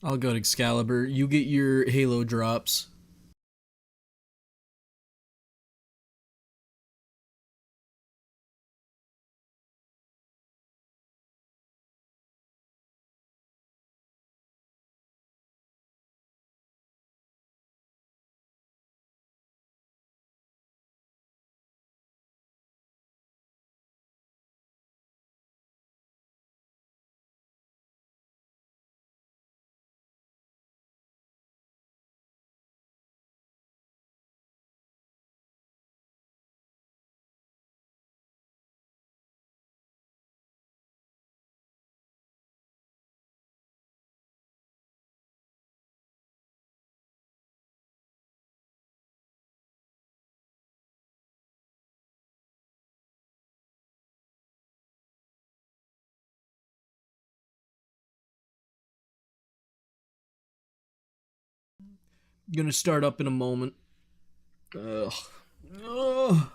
I'll go to Excalibur. You get your Halo drops. Gonna start up in a moment. Ugh. Ugh.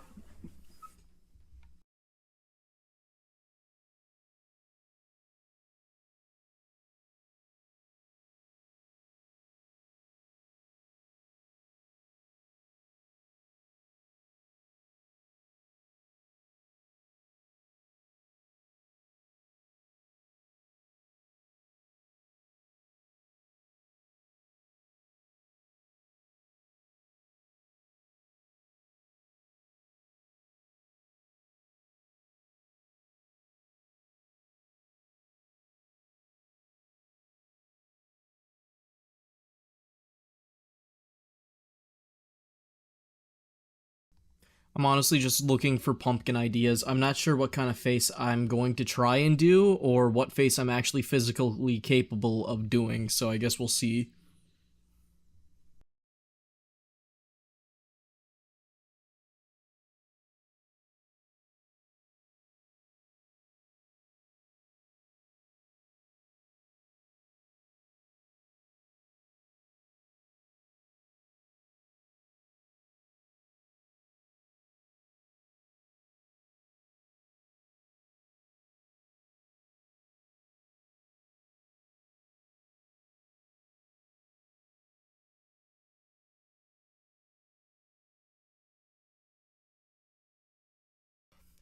I'm honestly just looking for pumpkin ideas. I'm not sure what kind of face I'm going to try and do or what face I'm actually physically capable of doing, so I guess we'll see.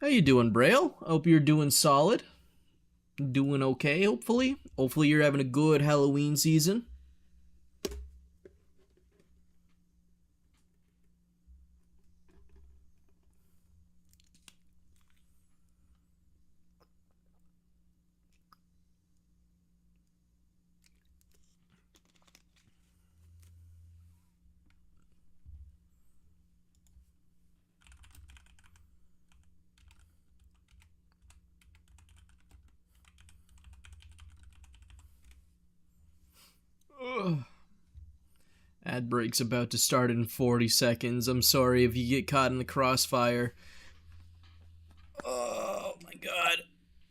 How you doing, Braille? Hope you're doing solid. Doing okay, hopefully. Hopefully you're having a good Halloween season. Ugh. Ad break's about to start in 40 seconds. I'm sorry if you get caught in the crossfire. Oh my god.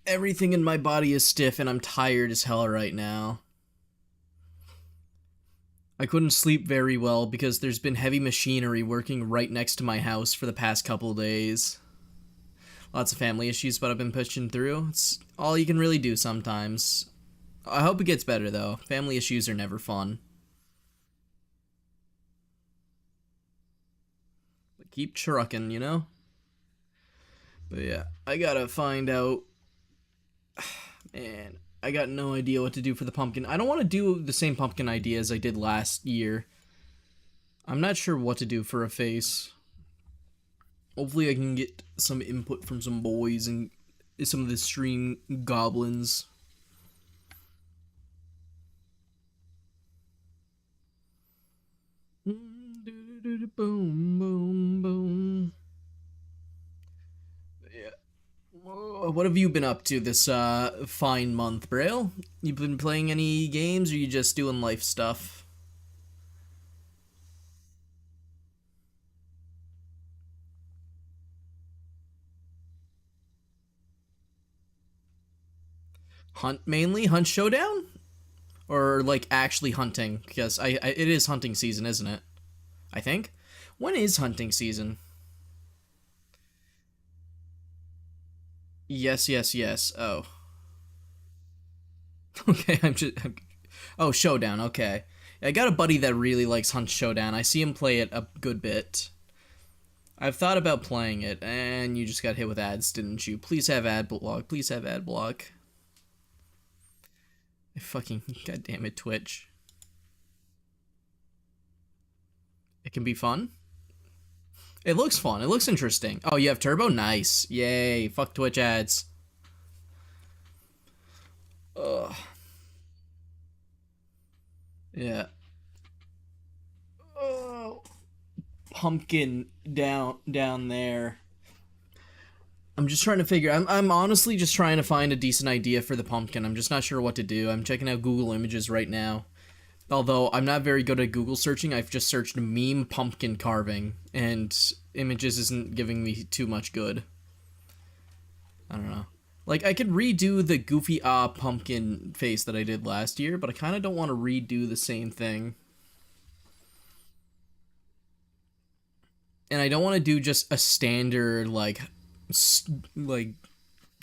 Everything in my body is stiff and I'm tired as hell right now. I couldn't sleep very well because there's been heavy machinery working right next to my house for the past couple days. Lots of family issues, but I've been pushing through. It's all you can really do sometimes. I hope it gets better though. Family issues are never fun. But keep trucking, you know? But yeah, I gotta find out. Man, I got no idea what to do for the pumpkin. I don't want to do the same pumpkin idea as I did last year. I'm not sure what to do for a face. Hopefully, I can get some input from some boys and some of the stream goblins. Boom, boom, boom. Yeah. What have you been up to this fine month, Braille? You been playing any games, or you just doing life stuff? Hunt mainly? Hunt Showdown? Or like actually hunting? Because it is hunting season, isn't it? I think. When is hunting season? Yes, yes, yes. Oh, okay. I'm just. Oh, Showdown, okay. I got a buddy that really likes Hunt Showdown. I see him play it a good bit. I've thought about playing it, and you just got hit with ads, didn't you? Please have ad block. Please have ad block. Fucking goddamn it, Twitch. It can be fun. It looks fun. It looks interesting. Oh, you have turbo? Nice. Yay. Fuck Twitch ads. Ugh. Yeah. Oh. Pumpkin down there. I'm just trying to figure. I'm honestly just trying to find a decent idea for the pumpkin. I'm just not sure what to do. I'm checking out Google Images right now. Although I'm not very good at Google searching, I've just searched meme pumpkin carving, and Images isn't giving me too much good. I don't know. Like, I could redo the goofy pumpkin face that I did last year, but I kind of don't want to redo the same thing. And I don't want to do just a standard, like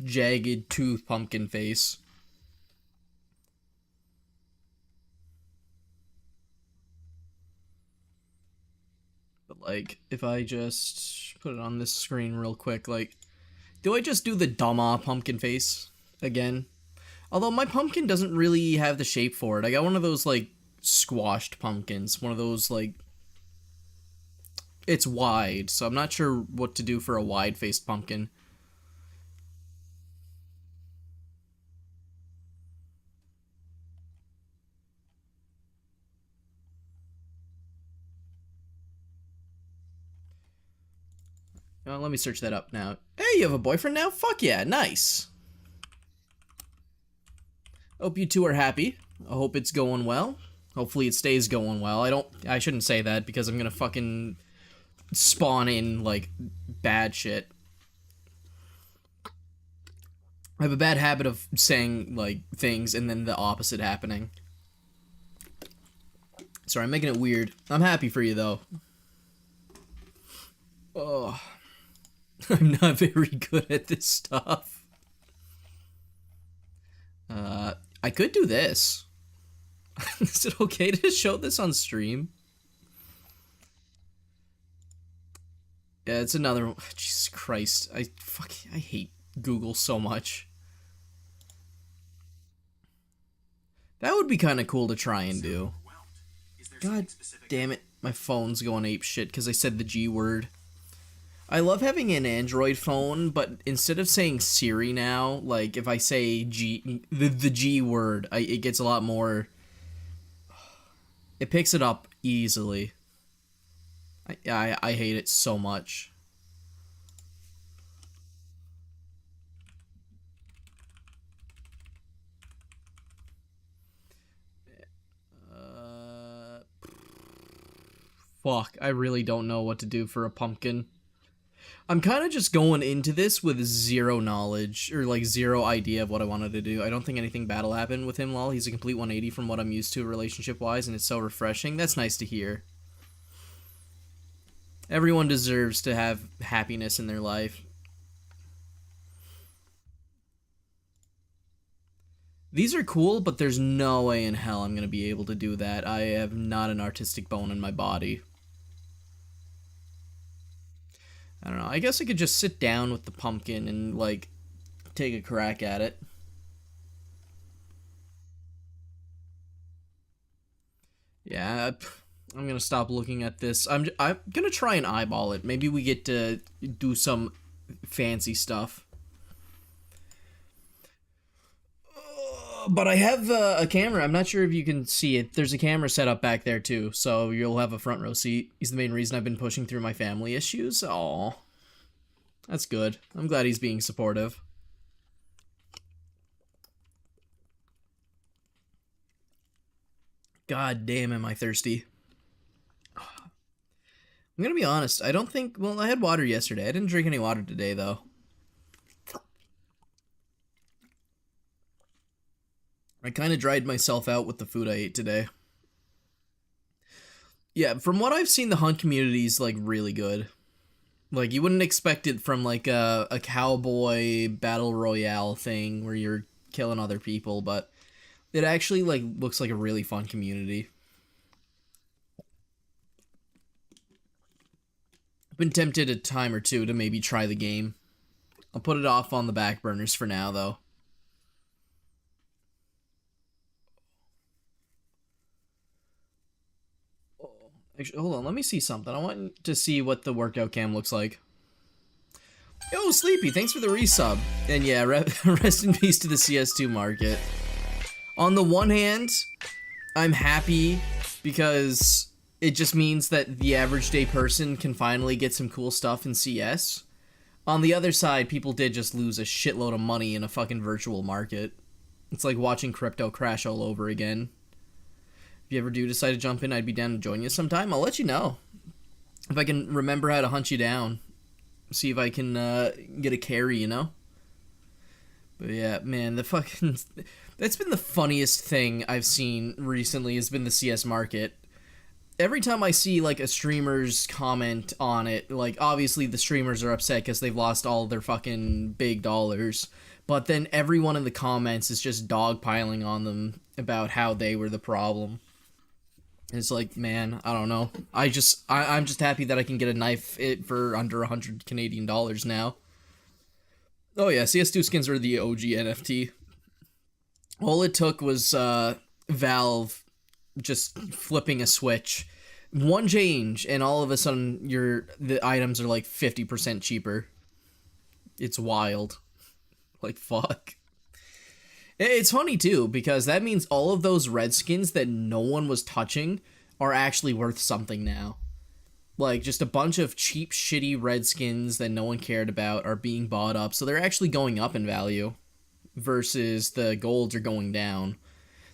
jagged tooth pumpkin face. But, like, if I just put it on this screen real quick, like, do I just do the dumb pumpkin face again? Although my pumpkin doesn't really have the shape for it. I got one of those, like, squashed pumpkins. One of those, like, it's wide, so I'm not sure what to do for a wide-faced pumpkin. Let me search that up now. Hey, you have a boyfriend now? Fuck yeah, nice. Hope you two are happy. I hope it's going well. Hopefully it stays going well. I shouldn't say that because I'm gonna fucking spawn in, like, bad shit. I have a bad habit of saying, like, things and then the opposite happening. Sorry, I'm making it weird. I'm happy for you, though. Oh. I'm not very good at this stuff. I could do this. Is it okay to show this on stream? Yeah, it's another one. Jesus Christ. I hate Google so much. That would be kind of cool to try and do. God damn it. My phone's going ape shit because I said the G word. I love having an Android phone, but instead of saying Siri now, like, if I say the G word, it gets a lot more... It picks it up easily. I hate it so much. Fuck, I really don't know what to do for a pumpkin. I'm kind of just going into this with zero knowledge, or like zero idea of what I wanted to do. I don't think anything bad will happen with him, lol. He's a complete 180 from what I'm used to relationship-wise, and it's so refreshing. That's nice to hear. Everyone deserves to have happiness in their life. These are cool, but there's no way in hell I'm going to be able to do that. I have not an artistic bone in my body. I don't know. I guess I could just sit down with the pumpkin and, like, take a crack at it. Yeah, I'm gonna stop looking at this. I'm gonna try and eyeball it. Maybe we get to do some fancy stuff. But I have a camera. I'm not sure if you can see it. There's a camera set up back there too, so you'll have a front row seat. He's the main reason I've been pushing through my family issues. Aw. That's good. I'm glad he's being supportive. God damn, am I thirsty. I'm gonna be honest, I don't think... Well, I had water yesterday. I didn't drink any water today, though. I kind of dried myself out with the food I ate today. Yeah, from what I've seen, the hunt community is, like, really good. Like, you wouldn't expect it from, like, a cowboy battle royale thing where you're killing other people, but It actually like looks like a really fun community. I've been tempted a time or two to maybe try the game. I'll put it off on the back burners for now, though. Actually, hold on, let me see something. I want to see what the workout cam looks like. Yo, Sleepy, thanks for the resub. And yeah, rest in peace to the CS2 market. On the one hand, I'm happy because it just means that the average day person can finally get some cool stuff in CS. On the other side, people did just lose a shitload of money in a fucking virtual market. It's like watching crypto crash all over again. If you ever do decide to jump in, I'd be down to join you sometime. I'll let you know. If I can remember how to hunt you down. See if I can get a carry, you know? But yeah, man, the fucking... That's been the funniest thing I've seen recently has been the CS market. Every time I see, like, a streamer's comment on it, like, obviously the streamers are upset because they've lost all their fucking big dollars. But then everyone in the comments is just dogpiling on them about how they were the problem. It's like, man, I don't know. I'm just happy that I can get a knife for under 100 Canadian dollars now. Oh yeah, CS2 skins are the OG NFT. All it took was Valve just flipping a switch. One change, and all of a sudden the items are like 50% cheaper. It's wild. Like, fuck. It's funny, too, because that means all of those red skins that no one was touching are actually worth something now. Like, just a bunch of cheap, shitty red skins that no one cared about are being bought up, so they're actually going up in value, versus the golds are going down.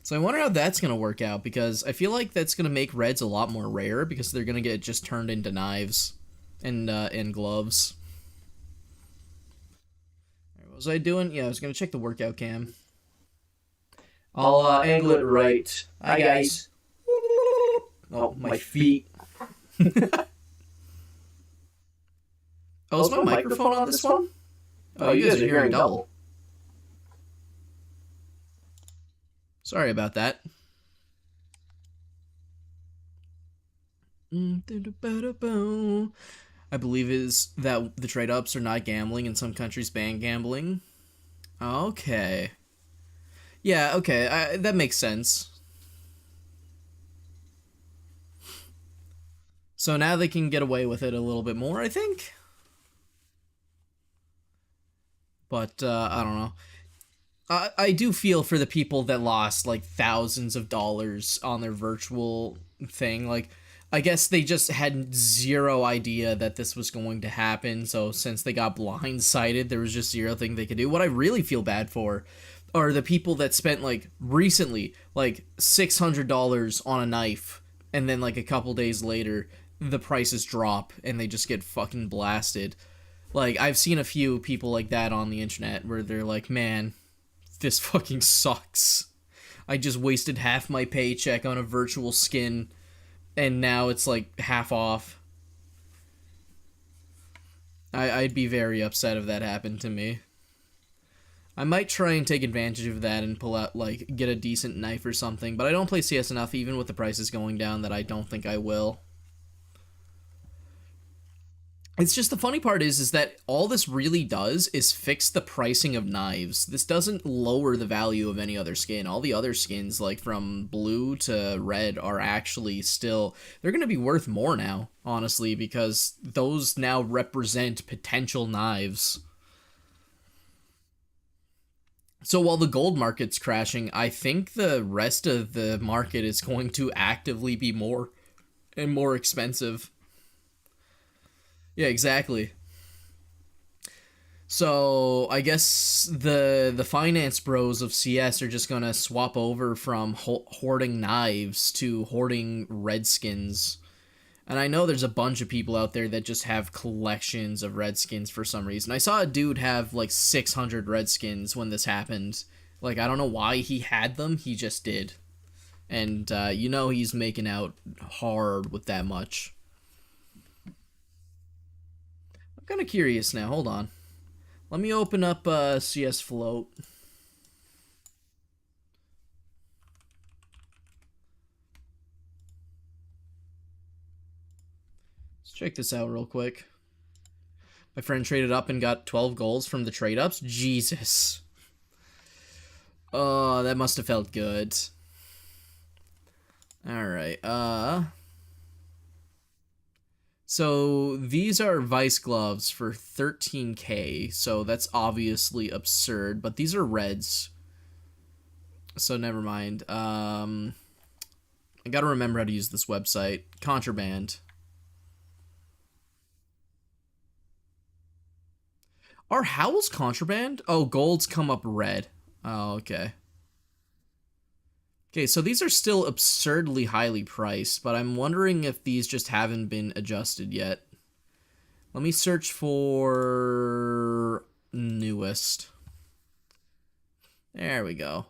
So I wonder how that's going to work out, because I feel like that's going to make reds a lot more rare, because they're going to get just turned into knives and gloves. What was I doing? Yeah, I was going to check the workout cam. I'll angle it right. Hi, guys. Oh, my feet. Oh, is my microphone on this one? Oh, you guys are hearing double. Sorry about that. I believe is that the trade-ups are not gambling. In some countries ban gambling. Okay. Yeah, okay, that makes sense. So now they can get away with it a little bit more, I think? But, I don't know. I do feel for the people that lost, like, thousands of dollars on their virtual thing. Like, I guess they just had zero idea that this was going to happen, so since they got blindsided, there was just zero thing they could do. What I really feel bad for are the people that spent, like, recently, like, $600 on a knife, and then, like, a couple days later, the prices drop, and they just get fucking blasted. Like, I've seen a few people like that on the internet, where they're like, man, this fucking sucks. I just wasted half my paycheck on a virtual skin, and now it's, like, half off. I'd be very upset if that happened to me. I might try and take advantage of that and pull out, like, get a decent knife or something, but I don't play CS enough, even with the prices going down, that I don't think I will. It's just the funny part is that all this really does is fix the pricing of knives. This doesn't lower the value of any other skin. All the other skins, like from blue to red, are actually still... They're going to be worth more now, honestly, because those now represent potential knives. So while the gold market's crashing, I think the rest of the market is going to actively be more and more expensive. Yeah, exactly. So I guess the finance bros of CS are just gonna swap over from hoarding knives to hoarding redskins. And I know there's a bunch of people out there that just have collections of redskins for some reason. I saw a dude have like 600 redskins when this happened. Like, I don't know why he had them, he just did. And you know he's making out hard with that much. I'm kind of curious now. Hold on. Let me open up CS Float. Check this out real quick. My friend traded up and got 12 goals from the trade ups. Jesus. Oh, that must have felt good. Alright, so these are Vice gloves for 13k, so that's obviously absurd, but these are reds. So never mind. I gotta remember how to use this website. Contraband. Are Howls contraband? Oh, golds come up red. Oh, okay. Okay, so these are still absurdly highly priced, but I'm wondering if these just haven't been adjusted yet. Let me search for newest. There we go.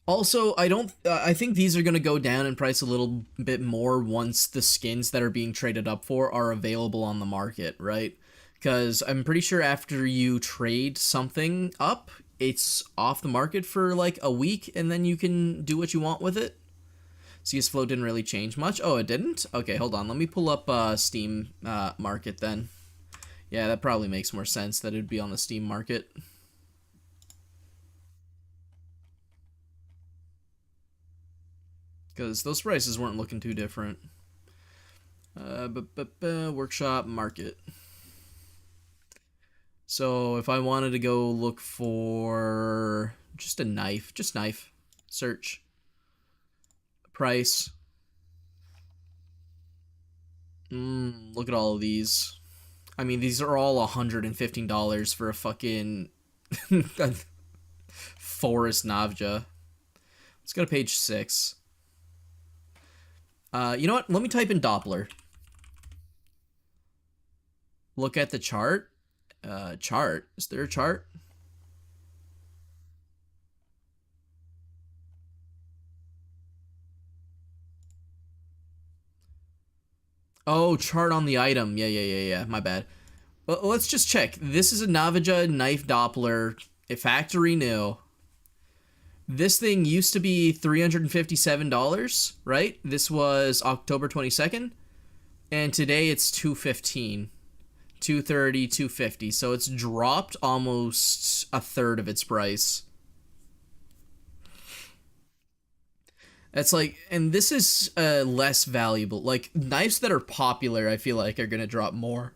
Also, I think these are going to go down in price a little bit more once the skins that are being traded up for are available on the market, right? Because I'm pretty sure after you trade something up, it's off the market for like a week, and then you can do what you want with it. CS Flow didn't really change much. Oh, it didn't? Okay, hold on. Let me pull up Steam Market then. Yeah, that probably makes more sense that it would be on the Steam Market. Because those prices weren't looking too different. Workshop Market. So if I wanted to go look for just a knife, just knife, search, price. Look at all of these. I mean, these are all $115 for a fucking Forest Navja. Let's go to page 6. You know what? Let me type in Doppler. Look at the chart. Chart? Is there a chart? Oh, chart on the item. Yeah. My bad. Well, let's just check. This is a Navaja knife Doppler, a factory new. This thing used to be $357, right? This was October 22nd. And today it's $215. $230, $250. So it's dropped almost a third of its price. That's like, and this is less valuable. Like, knives that are popular, I feel like, are going to drop more.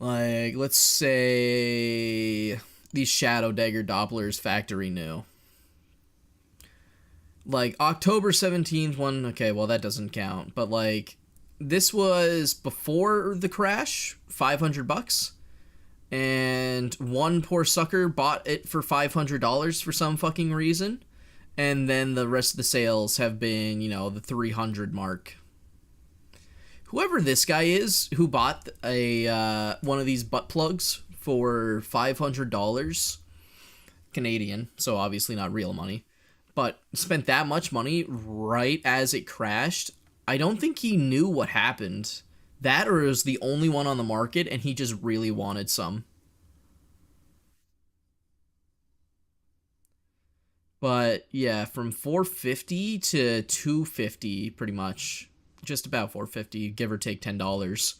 Like, let's say these Shadow Dagger Dopplers factory new. Like, October 17th one, okay, well, that doesn't count. But, like, this was before the crash, $500. And one poor sucker bought it for $500 for some fucking reason. And then the rest of the sales have been, you know, the 300 mark. Whoever this guy is who bought a one of these butt plugs for $500 Canadian, so obviously not real money, but spent that much money right as it crashed, I don't think he knew what happened. That, or it was the only one on the market and he just really wanted some. But yeah, from 450 to 250 pretty much. Just about 450, give or take $10.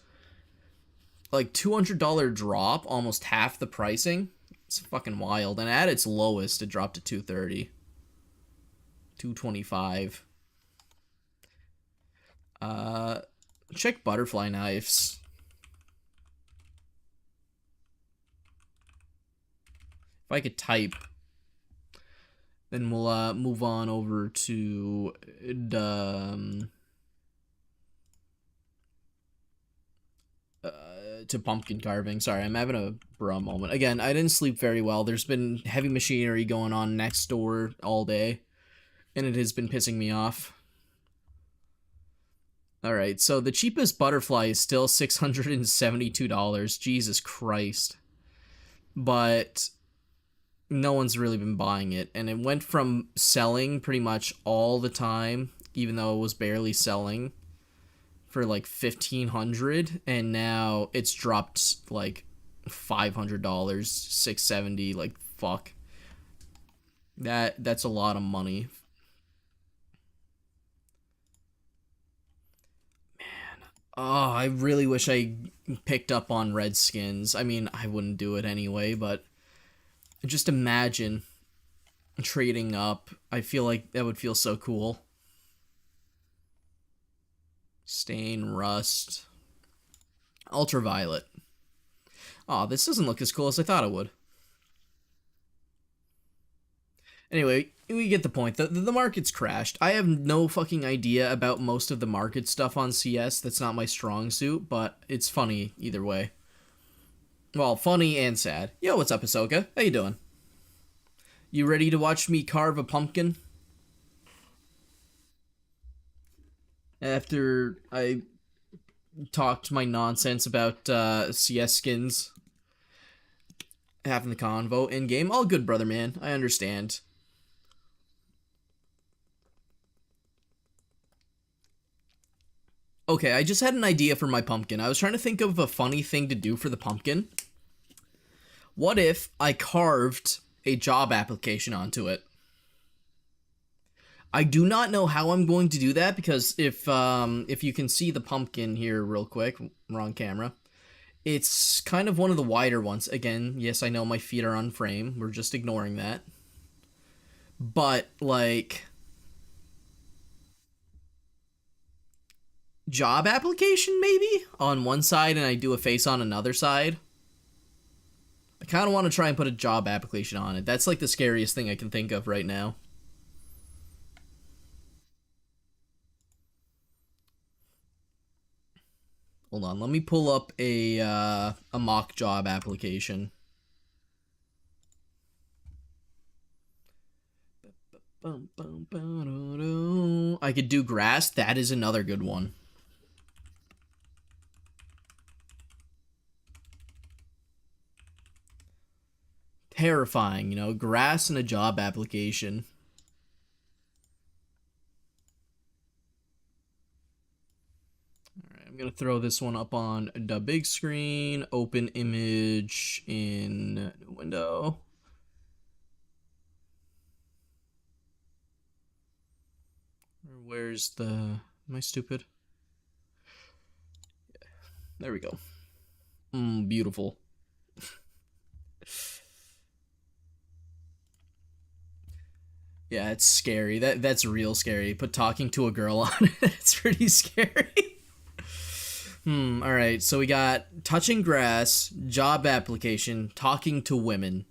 Like $200 drop, almost half the pricing. It's fucking wild. And at its lowest, it dropped to 230. 225. Check butterfly knives. If I could type, then we'll move on over to the to pumpkin carving. Sorry, I'm having a bra moment. Again, I didn't sleep very well. There's been heavy machinery going on next door all day, and it has been pissing me off. Alright, so the cheapest butterfly is still $672. Jesus Christ. But no one's really been buying it, and it went from selling pretty much all the time, even though it was barely selling, for like $1,500, and now it's dropped like $500, $670. Like, fuck, that's a lot of money. Oh, I really wish I picked up on Redskins. I mean, I wouldn't do it anyway, but just imagine trading up. I feel like that would feel so cool. Stain, Rust, Ultraviolet. Oh, this doesn't look as cool as I thought it would. Anyway, we get the point. The market's crashed. I have no fucking idea about most of the market stuff on CS. That's not my strong suit, but it's funny either way. Well, funny and sad. Yo, what's up, Ahsoka? How you doing? You ready to watch me carve a pumpkin? After I talked my nonsense about CS skins having the convo in game. All good, brother man. I understand. Okay, I just had an idea for my pumpkin. I was trying to think of a funny thing to do for the pumpkin. What if I carved a job application onto it? I do not know how I'm going to do that because if you can see the pumpkin here real quick, wrong camera. It's kind of one of the wider ones. Again, yes, I know my feet are on frame. We're just ignoring that. But like job application maybe on one side and I do a face on another side. I kind of want to try and put a job application on it. That's like the scariest thing I can think of right now. Hold on, let me pull up a mock job application. I could do grass. That is another good one. Terrifying, you know, grass and a job application. I'm gonna throw this one up on the big screen, open image in window. Where's the, am I stupid? There we go. Beautiful. Yeah, it's scary. That's real scary. Put talking to a girl on it. It's pretty scary. All right. So we got touching grass, job application, talking to women.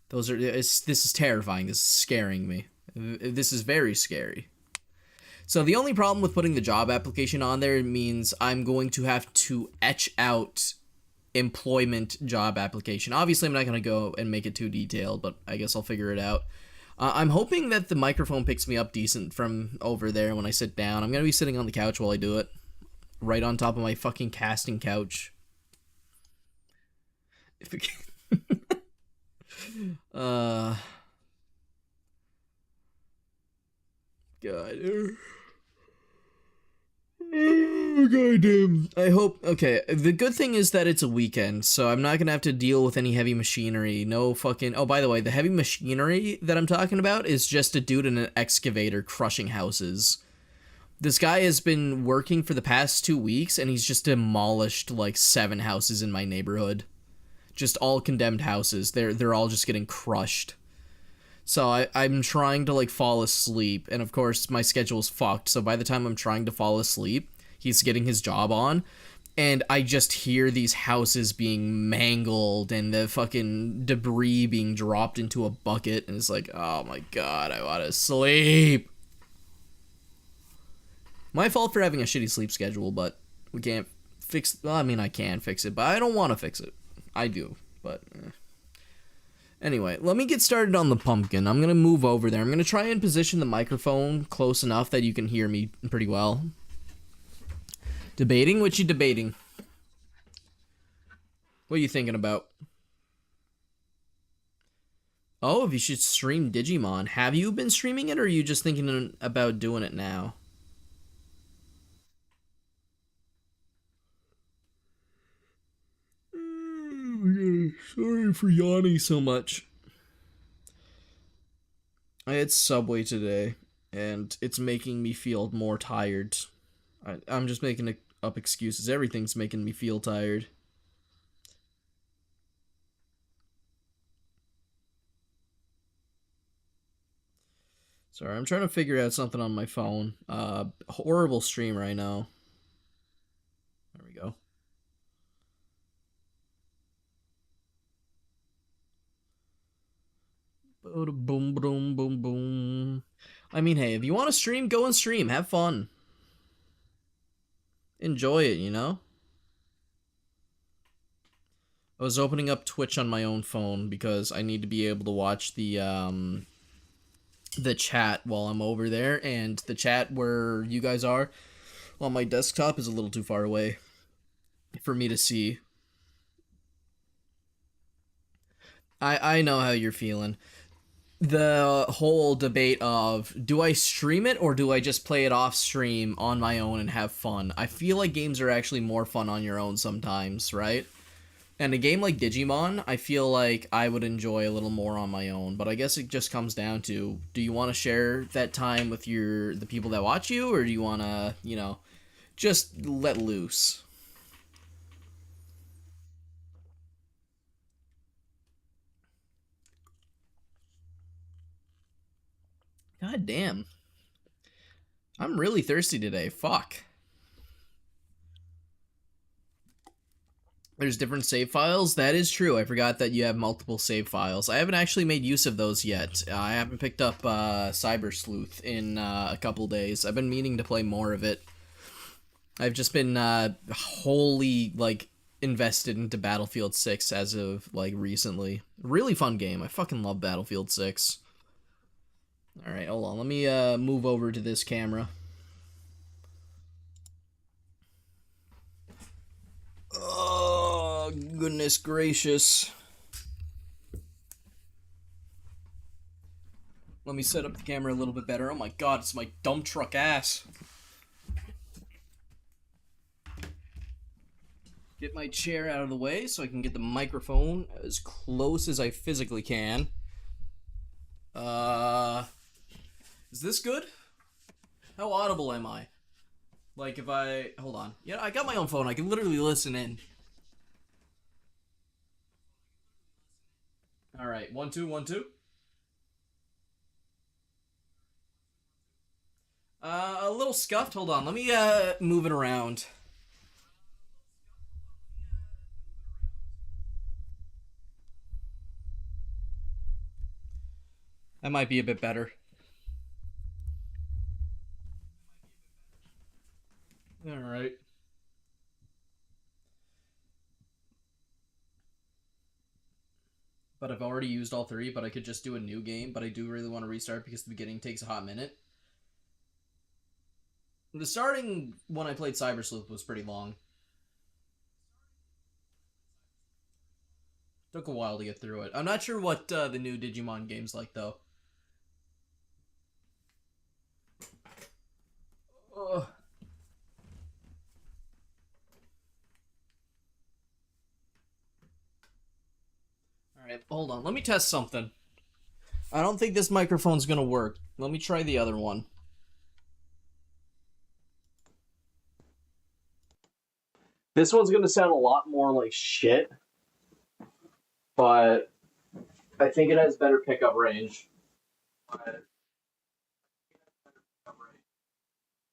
Those are. This is terrifying. This is scaring me. This is very scary. So the only problem with putting the job application on there means I'm going to have to etch out employment job application. Obviously, I'm not going to go and make it too detailed, but I guess I'll figure it out. I'm hoping that the microphone picks me up decent from over there when I sit down. I'm going to be sitting on the couch while I do it. Right on top of my fucking casting couch. If it God. Oh, goddamn. I hope. Okay, the good thing is that it's a weekend, so I'm not gonna have to deal with any heavy machinery. No fucking. Oh, by the way, the heavy machinery that I'm talking about is just a dude in an excavator crushing houses. This guy has been working for the past 2 weeks, and he's just demolished like 7 houses in my neighborhood. Just all condemned houses. They're all just getting crushed. So I'm trying to like fall asleep, and of course my schedule's fucked, so by the time I'm trying to fall asleep, he's getting his job on, and I just hear these houses being mangled and the fucking debris being dropped into a bucket, and it's like, oh my god, I want to sleep. My fault for having a shitty sleep schedule, but we can't fix, well, I mean, I can fix it, but I don't want to fix it. I do, but Anyway, let me get started on the pumpkin. I'm going to move over there. I'm going to try and position the microphone close enough that you can hear me pretty well. Debating? What you debating? What are you thinking about? Oh, if you should stream Digimon. Have you been streaming it, or are you just thinking about doing it now? Sorry for yawning so much. I had Subway today, and it's making me feel more tired. I'm just making up excuses. Everything's making me feel tired. Sorry, I'm trying to figure out something on my phone. Horrible stream right now. There we go. Boom, boom, boom, boom. I mean, hey, if you want to stream, go and stream. Have fun. Enjoy it, you know? I was opening up Twitch on my own phone because I need to be able to watch the chat while I'm over there, and the chat where you guys are on my desktop is a little too far away for me to see. I know how you're feeling. The whole debate of do I stream it or do I just play it off stream on my own and have fun? I feel like games are actually more fun on your own sometimes, right? And a game like Digimon, I feel like I would enjoy a little more on my own, but I guess it just comes down to do you want to share that time with the people that watch you, or do you want to, just let loose? God damn. I'm really thirsty today. Fuck. There's different save files. That is true. I forgot that you have multiple save files. I haven't actually made use of those yet. I haven't picked up Cyber Sleuth in a couple days. I've been meaning to play more of it. I've just been wholly invested into Battlefield 6 as of recently. Really fun game. I fucking love Battlefield 6. All right, hold on. Let me move over to this camera. Oh, goodness gracious. Let me set up the camera a little bit better. Oh my god, it's my dump truck ass. Get my chair out of the way so I can get the microphone as close as I physically can. Is this good? How audible am I? Like if I... Hold on. Yeah, I got my own phone. I can literally listen in. Alright, 1 2 1 2. A little scuffed. Hold on. Let me move it around. That might be a bit better. Alright. But I've already used all three, but I could just do a new game, but I do really want to restart because the beginning takes a hot minute. The starting when I played Cyber Sleuth was pretty long. Took a while to get through it. I'm not sure what the new Digimon game's like, though. Ugh. Alright, hold on. Let me test something. I don't think this microphone's gonna work. Let me try the other one. This one's gonna sound a lot more like shit, but I think it has better pickup range.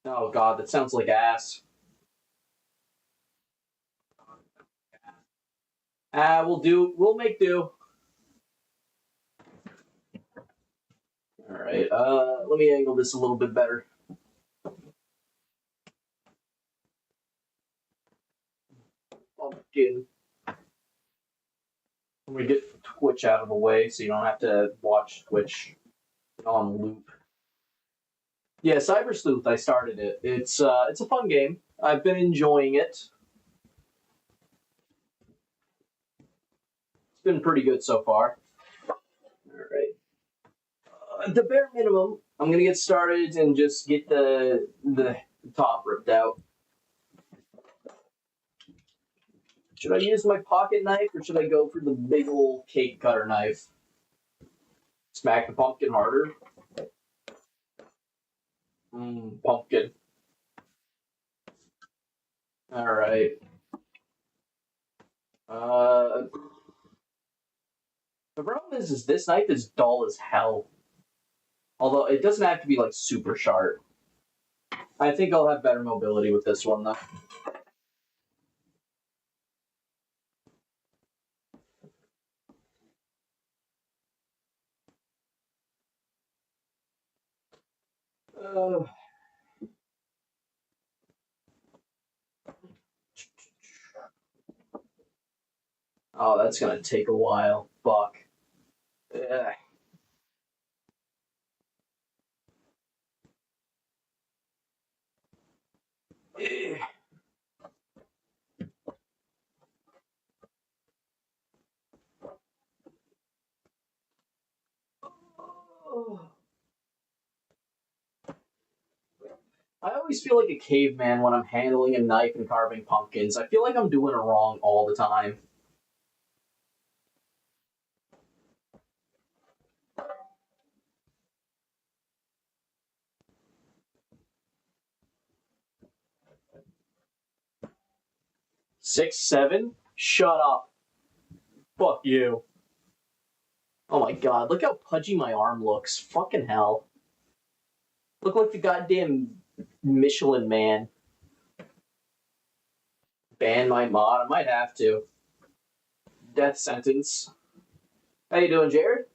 Oh god, that sounds like ass. We'll make do. Alright, let me angle this a little bit better. Pumpkin. I'm gonna get Twitch out of the way so you don't have to watch Twitch on loop. Yeah, Cyber Sleuth, I started it. It's a fun game. I've been enjoying it. It's been pretty good so far. Alright. The bare minimum, I'm gonna get started and just get the top ripped out. Should I use my pocket knife or should I go for the big old cake cutter knife? Smack the pumpkin harder. Pumpkin. All right. Uh, the problem is this knife is dull as hell. Although it doesn't have to be like super sharp. I think I'll have better mobility with this one though. Uh, oh, that's gonna take a while. Fuck. Ugh. Ugh. I always feel like a caveman when I'm handling a knife and carving pumpkins. I feel like I'm doing it wrong all the time. 6'7"? Shut up. Fuck you. Oh my god, look how pudgy my arm looks. Fucking hell. Look like the goddamn Michelin man. Ban my mod. I might have to. Death sentence. How you doing, Jared?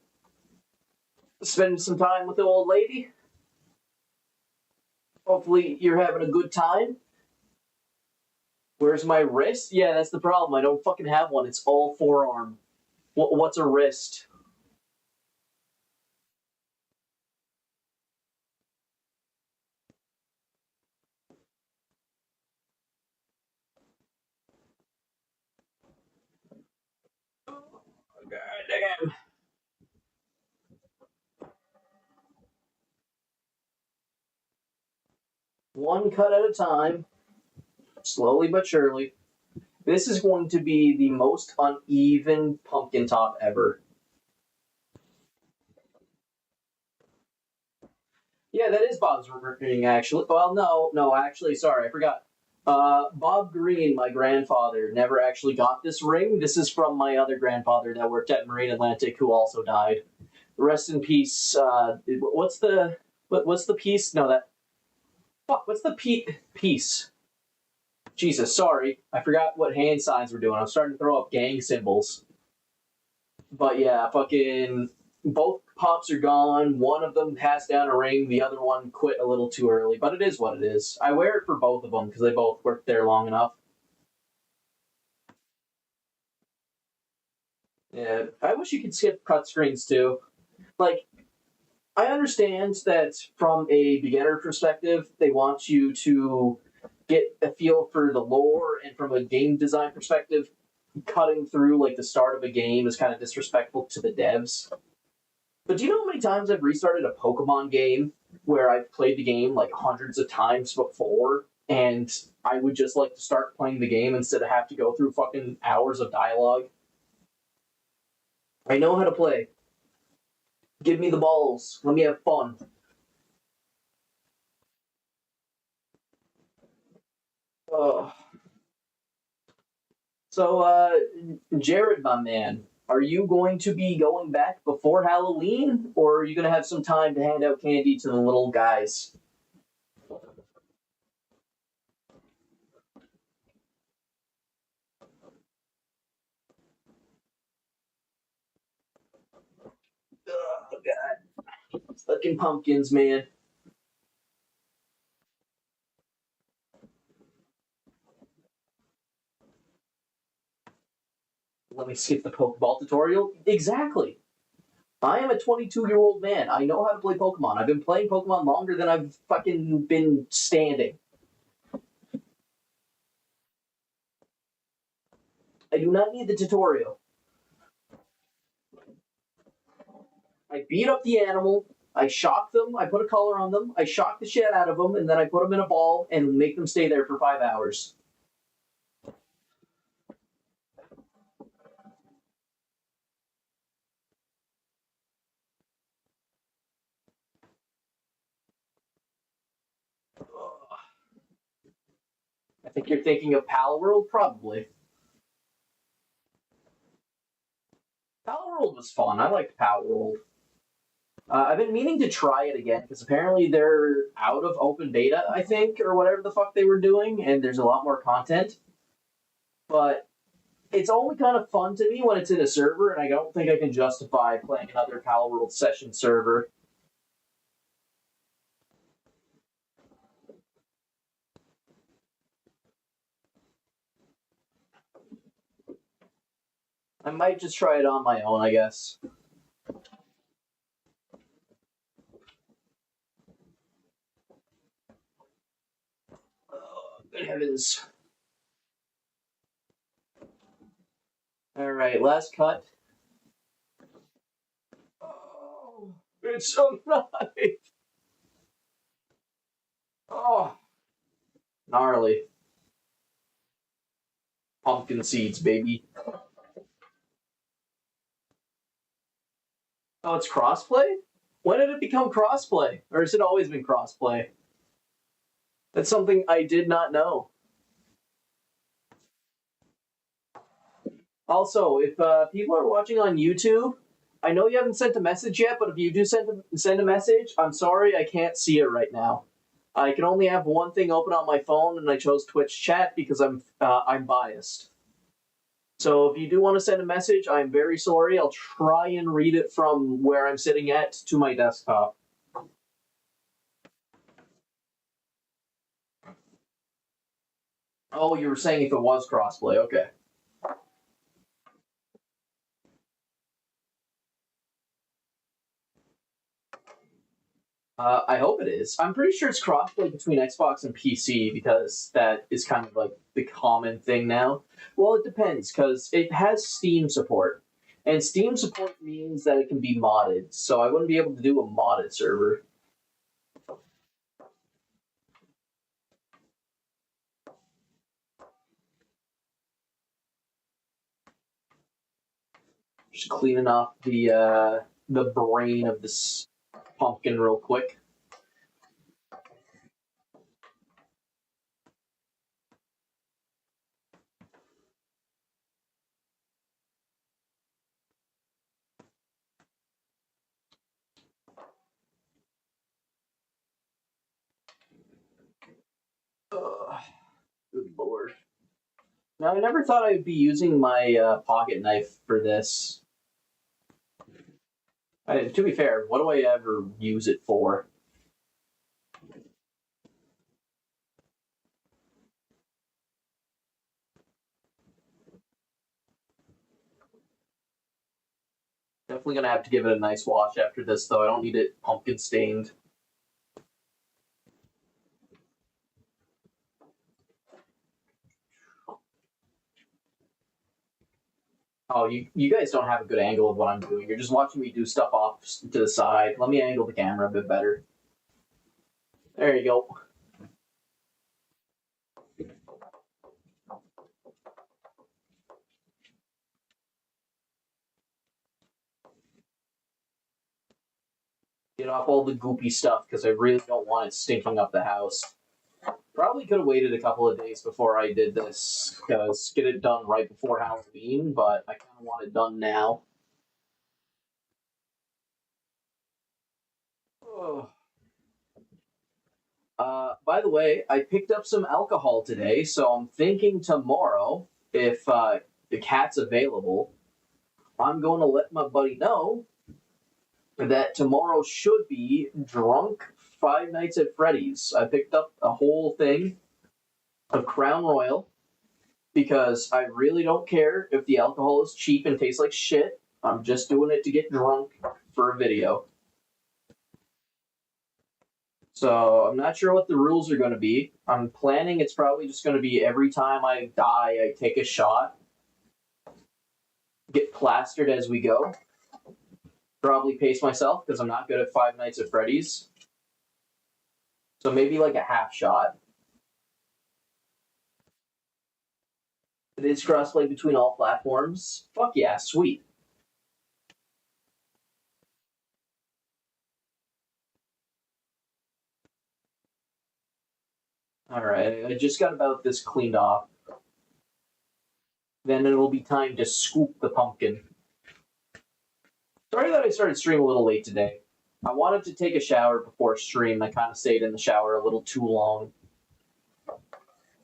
Spending some time with the old lady? Hopefully you're having a good time. Where's my wrist? Yeah, that's the problem. I don't fucking have one. It's all forearm. What's a wrist? God damn. One cut at a time, slowly but surely. This is going to be the most uneven pumpkin top ever. Yeah, that is Bob's Green, actually. Well, no, actually, sorry, I forgot. Bob Green, my grandfather, never actually got this ring. This is from my other grandfather that worked at Marine Atlantic, who also died. Rest in peace. What's the piece? No, that fuck. What's the piece? Jesus, sorry, I forgot what hand signs we're doing. I'm starting to throw up gang symbols. But yeah, fucking both pops are gone. One of them passed down a ring. The other one quit a little too early. But it is what it is. I wear it for both of them because they both worked there long enough. Yeah, I wish you could skip cut screens too. Like, I understand that from a beginner perspective, they want you to get a feel for the lore, and from a game design perspective, cutting through like the start of a game is kind of disrespectful to the devs. But do you know how many times I've restarted a Pokemon game where I've played the game like hundreds of times before, and I would just like to start playing the game instead of have to go through fucking hours of dialogue? I know how to play. Give me the balls. Let me have fun. Oh. So, Jared, my man, are you going to be going back before Halloween, or are you going to have some time to hand out candy to the little guys? Oh, God. Fucking pumpkins, man. Let me skip the Pokeball tutorial. Exactly. I am a 22-year-old man. I know how to play Pokemon. I've been playing Pokemon longer than I've fucking been standing. I do not need the tutorial. I beat up the animal. I shock them. I put a color on them. I shock the shit out of them, and then I put them in a ball and make them stay there for 5 hours. think you're thinking of Palworld? Probably. Palworld was fun. I liked Palworld. I've been meaning to try it again because apparently they're out of open beta, I think, or whatever the fuck they were doing, and there's a lot more content. But it's only kind of fun to me when it's in a server, and I don't think I can justify playing another Palworld session server. I might just try it on my own, I guess. Oh, good heavens. Alright, last cut. Oh, it's so nice. Oh, gnarly. Pumpkin seeds, baby. Oh, it's crossplay? When did it become crossplay? Or has it always been crossplay? That's something I did not know. Also, if people are watching on YouTube, I know you haven't sent a message yet, but if you do send a message, I'm sorry I can't see it right now. I can only have one thing open on my phone, and I chose Twitch chat because I'm biased. So if you do want to send a message, I'm very sorry. I'll try and read it from where I'm sitting at to my desktop. Oh, you were saying if it was crossplay. Okay. I hope it is. I'm pretty sure it's crossplay between Xbox and PC because that is kind of like the common thing now. Well, it depends because it has Steam support. And Steam support means that it can be modded, so I wouldn't be able to do a modded server. Just cleaning off the brain of this pumpkin real quick. Good lord. Now, I never thought I'd be using my pocket knife for this. To be fair, what do I ever use it for? Definitely gonna have to give it a nice wash after this, though. I don't need it pumpkin stained. Oh, you guys don't have a good angle of what I'm doing. You're just watching me do stuff off to the side. Let me angle the camera a bit better. There you go. Get off all the goopy stuff because I really don't want it stinking up the house. Probably could have waited a couple of days before I did this because get it done right before Halloween, but I kind of want it done now. Oh. By the way, I picked up some alcohol today, so I'm thinking tomorrow, if the cat's available, I'm going to let my buddy know that tomorrow should be drunk Five Nights at Freddy's. I picked up a whole thing of Crown Royal because I really don't care if the alcohol is cheap and tastes like shit. I'm just doing it to get drunk for a video. So I'm not sure what the rules are going to be. I'm planning it's probably just going to be every time I die, I take a shot, get plastered as we go. Probably pace myself because I'm not good at Five Nights at Freddy's. So maybe like a half shot. It is crossplay between all platforms. Fuck yeah, sweet. Alright. I just got about this cleaned off. Then it'll be time to scoop the pumpkin. Sorry that I started stream a little late today. I wanted to take a shower before stream. I kind of stayed in the shower a little too long.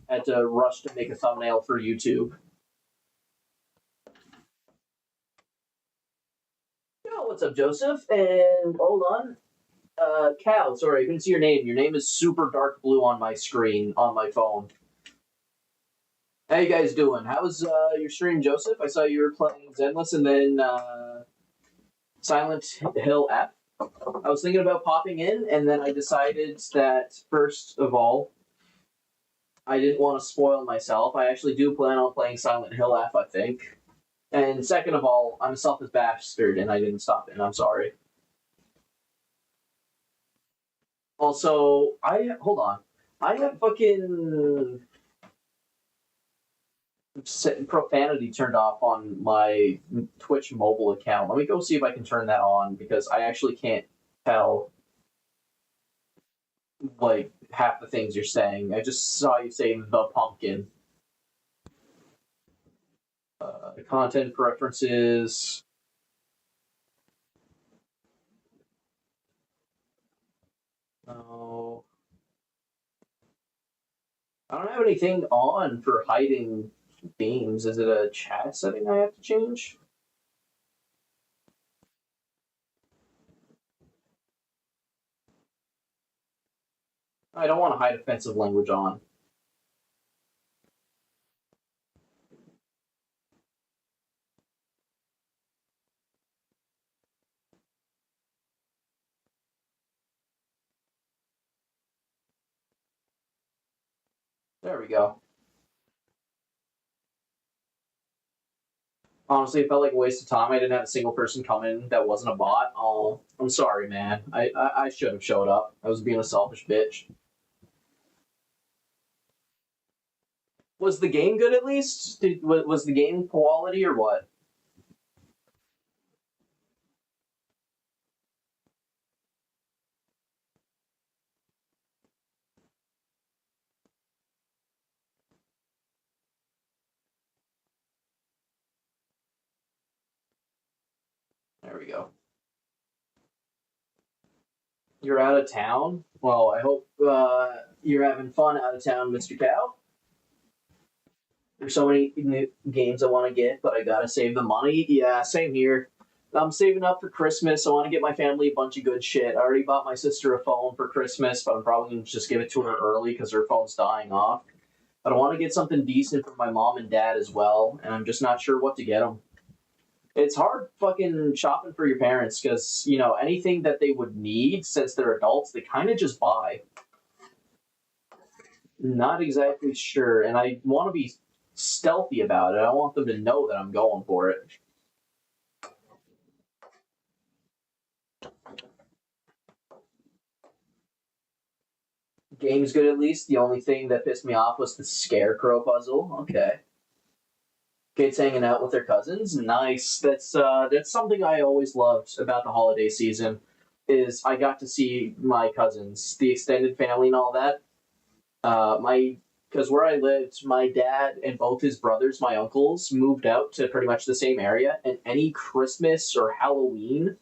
I had to rush to make a thumbnail for YouTube. Yo, what's up, Joseph? And hold on. Cal, sorry, I couldn't see your name. Your name is super dark blue on my screen, on my phone. How you guys doing? How's your stream, Joseph? I saw you were playing Zenless and then Silent Hill F. I was thinking about popping in, and then I decided that, first of all, I didn't want to spoil myself. I actually do plan on playing Silent Hill F, I think. And second of all, I'm a selfish bastard, and I didn't stop it, I'm sorry. Also, hold on. I have fucking profanity turned off on my Twitch mobile account. Let me go see if I can turn that on, because I actually can't tell like half the things you're saying. I just saw you say the pumpkin. Content preferences. Oh. I don't have anything on for hiding games. Is it a chat setting I have to change? I don't want to hide offensive language on. There we go. Honestly, it felt like a waste of time. I didn't have a single person come in that wasn't a bot. Oh, I'm sorry, man. I should have showed up. I was being a selfish bitch. Was the game good at least? Was the game quality or what? There we go. You're out of town? Well, I hope you're having fun out of town, Mr. Cow. There's so many new games I want to get, but I gotta save the money. Yeah, same here. I'm saving up for Christmas. I want to get my family a bunch of good shit. I already bought my sister a phone for Christmas, but I'm probably going to just give it to her early because her phone's dying off. But I want to get something decent for my mom and dad as well, and I'm just not sure what to get them. It's hard fucking shopping for your parents because, you know, anything that they would need since they're adults, they kind of just buy. Not exactly sure, and I want to be stealthy about it. I want them to know that I'm going for it. Game's good at least. The only thing that pissed me off was the scarecrow puzzle. Okay. Kids hanging out with their cousins. Nice. That's something I always loved about the holiday season. Is I got to see my cousins, the extended family, and all that. Because where I lived, my dad and both his brothers, my uncles, moved out to pretty much the same area. And any Christmas or Halloween,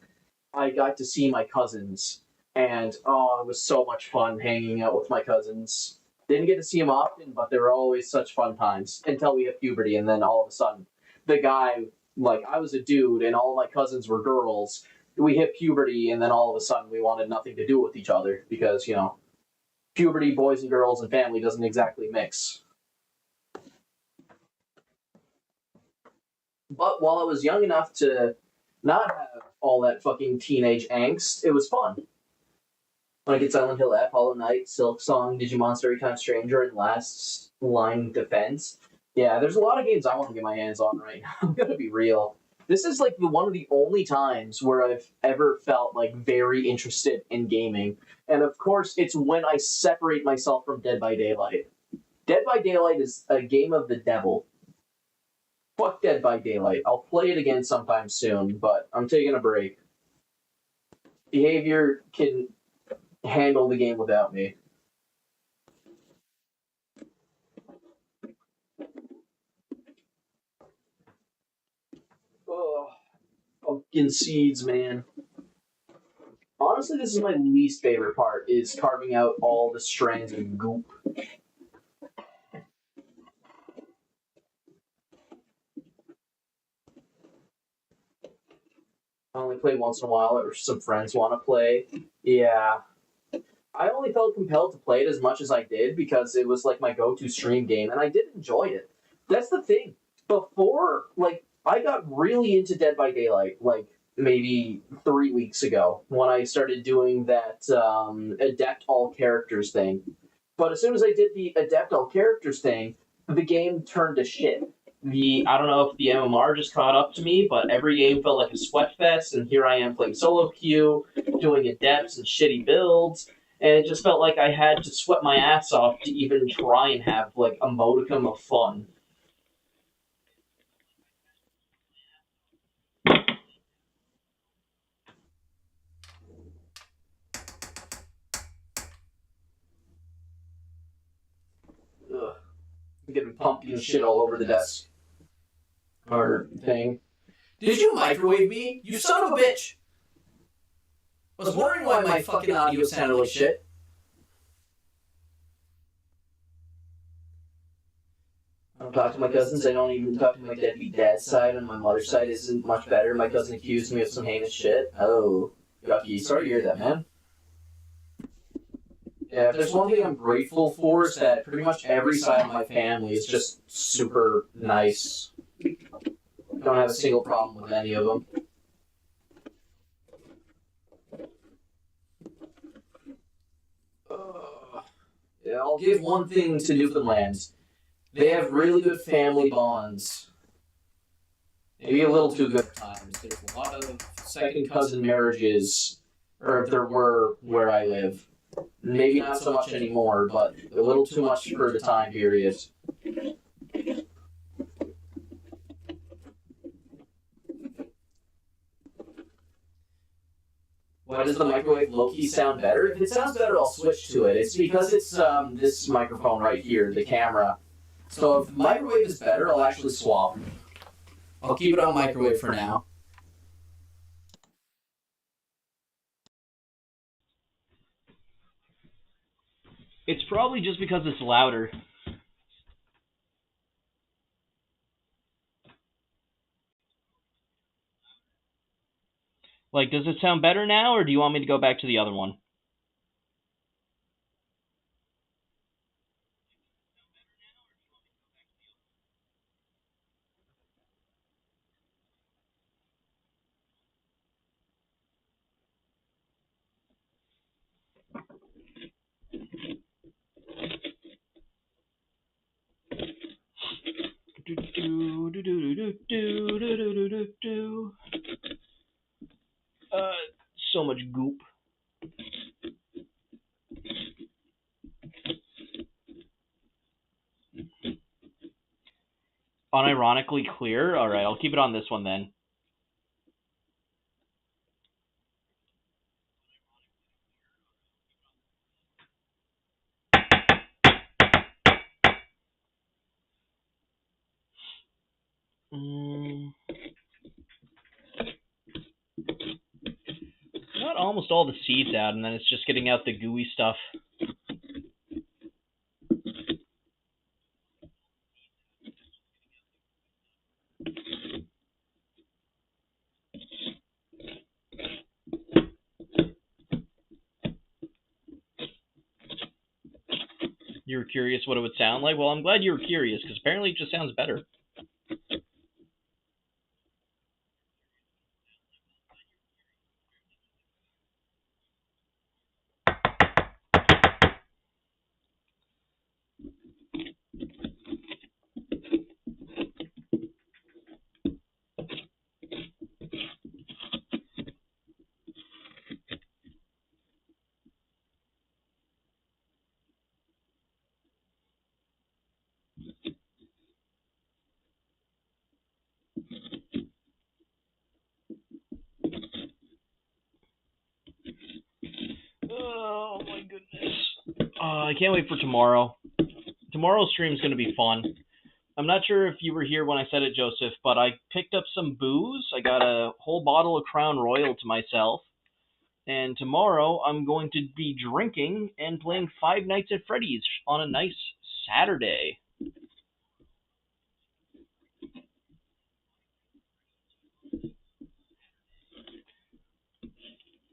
I got to see my cousins. And oh, it was so much fun hanging out with my cousins. Didn't get to see them often, but they were always such fun times until we hit puberty. And then all of a sudden, the guy, like, I was a dude and all of my cousins were girls. We hit puberty, and then all of a sudden, we wanted nothing to do with each other because, you know, puberty, boys and girls, and family doesn't exactly mix. But while I was young enough to not have all that fucking teenage angst, it was fun. When I get Silent Hill F, Hollow Knight, Silk Song, Digimon Storytime Stranger, and Last Line Defense. Yeah, there's a lot of games I want to get my hands on right now. I'm gonna be real. This is like one of the only times where I've ever felt like very interested in gaming. And of course, it's when I separate myself from Dead by Daylight. Dead by Daylight is a game of the devil. Fuck Dead by Daylight. I'll play it again sometime soon, but I'm taking a break. Behavior can handle the game without me. pumpkin seeds, man. Honestly, this is my least favorite part, is carving out all the strands of goop. I only play once in a while, or some friends want to play. Yeah. I only felt compelled to play it as much as I did because it was like my go-to stream game, and I did enjoy it. That's the thing. Before, like, I got really into Dead by Daylight, like, maybe 3 weeks ago, when I started doing that Adept All Characters thing. But as soon as I did the Adept All Characters thing, the game turned to shit. I don't know if the MMR just caught up to me, but every game felt like a sweat fest, and here I am playing solo queue, doing adepts and shitty builds, and it just felt like I had to sweat my ass off to even try and have like a modicum of fun. Ugh. I'm getting pumpkin shit all over the desk. Or thing. Did you microwave me? You son of a bitch! I was wondering why my fucking audio sounded like shit. I don't talk to my cousins. I don't even talk to my deadbeat dad's side, and my mother's side isn't much better. My cousin accused me of some heinous shit. Oh, yucky. Sorry to hear that, man. Yeah, if there's one thing I'm grateful for, is that pretty much every side of my family is just super nice. Don't have a single problem with any of them. Yeah, I'll give one thing to Newfoundland. They have really good family bonds. Maybe a little too good at times. There's a lot of second cousin marriages, or if there were where I live. Maybe not so much anymore, but a little too much for the time period. Why does the microwave low-key sound better? If it sounds better, I'll switch to it. It's because it's this microphone right here, the camera. So if the microwave is better, I'll actually swap. I'll keep it on microwave for now. It's probably just because it's louder. Like, does it sound better now, or do you want me to go back to the other one? So much goop. Unironically clear? Alright, I'll keep it on this one then. Got almost all the seeds out, and then it's just getting out the gooey stuff. You were curious what it would sound like? Well, I'm glad you were curious, because apparently it just sounds better. Oh my goodness. I can't wait for tomorrow. Tomorrow's stream is going to be fun. I'm not sure if you were here when I said it, Joseph, but I picked up some booze. I got a whole bottle of Crown Royal to myself. And tomorrow I'm going to be drinking and playing Five Nights at Freddy's on a nice Saturday.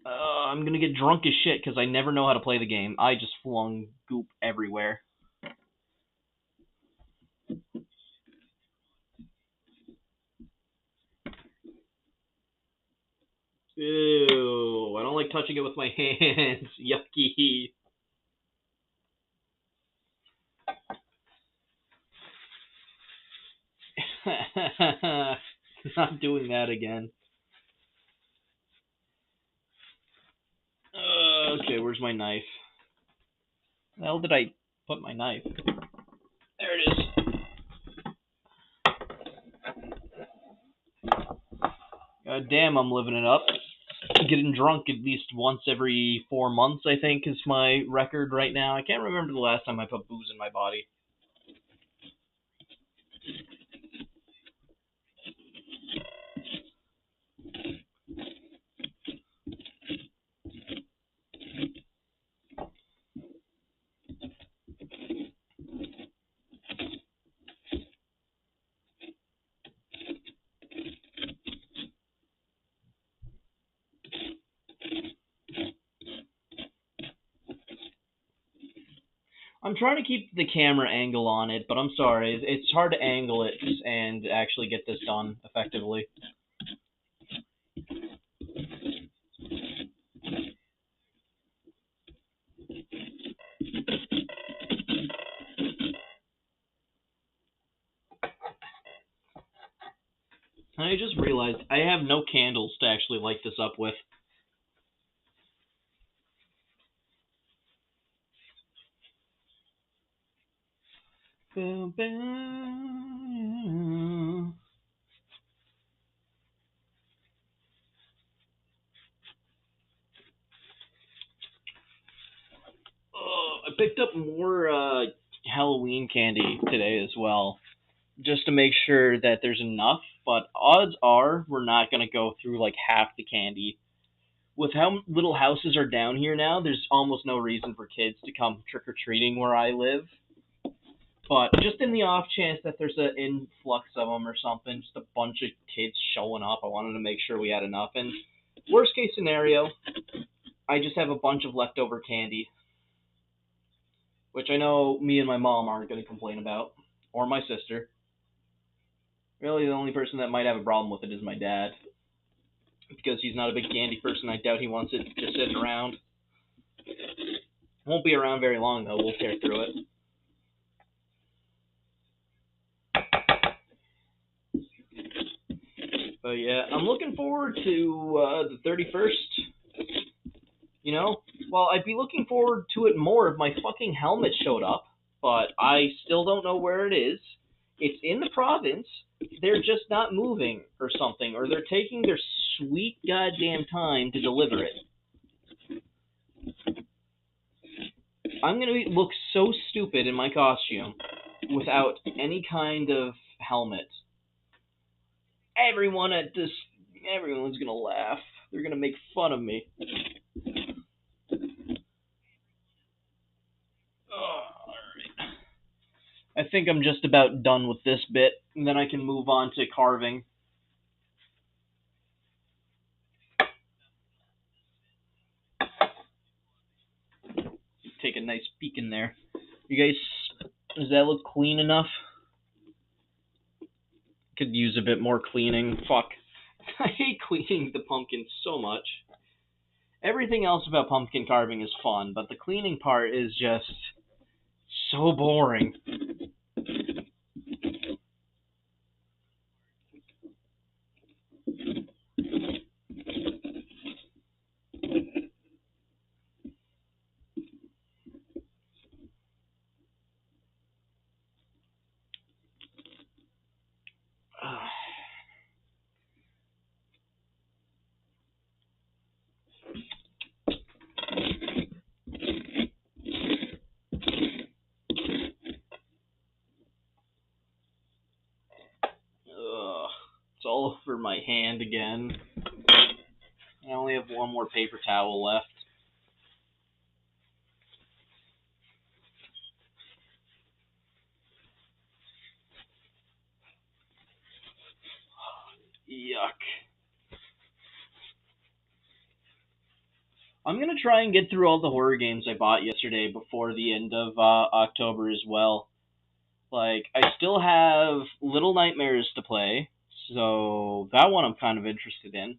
I'm going to get drunk as shit because I never know how to play the game. I just flung goop everywhere. Ew, I don't like touching it with my hands. Yucky. Not doing that again. Okay, where's my knife? Where the hell did I put my knife? There it is. God damn, I'm living it up. Getting drunk at least once every 4 months, I think, is my record right now. I can't remember the last time I put booze in my body. I'm trying to keep the camera angle on it, but I'm sorry. It's hard to angle it and actually get this done effectively. I just realized I have no candles to actually light this up with. I picked up more Halloween candy today as well, just to make sure that there's enough, but odds are we're not going to go through like half the candy. With how little houses are down here now, there's almost no reason for kids to come trick-or-treating where I live. But just in the off chance that there's an influx of them or something, just a bunch of kids showing up, I wanted to make sure we had enough. And worst case scenario, I just have a bunch of leftover candy, which I know me and my mom aren't going to complain about, or my sister. Really, the only person that might have a problem with it is my dad, because he's not a big candy person. I doubt he wants it just sitting around. Won't be around very long, though. We'll tear through it. But yeah, I'm looking forward to the 31st. You know? Well, I'd be looking forward to it more if my fucking helmet showed up, but I still don't know where it is. It's in the province. They're just not moving or something, or they're taking their sweet goddamn time to deliver it. I'm gonna look so stupid in my costume without any kind of helmet. Everyone's gonna laugh. They're gonna make fun of me. Alright. I think I'm just about done with this bit, and then I can move on to carving. Take a nice peek in there. You guys, does that look clean enough? Could use a bit more cleaning. Fuck. I hate cleaning the pumpkin so much. Everything else about pumpkin carving is fun, but the cleaning part is just so boring. It's all over my hand again. I only have one more paper towel left. Yuck. I'm gonna try and get through all the horror games I bought yesterday before the end of October as well. Like, I still have Little Nightmares to play, so that one I'm kind of interested in.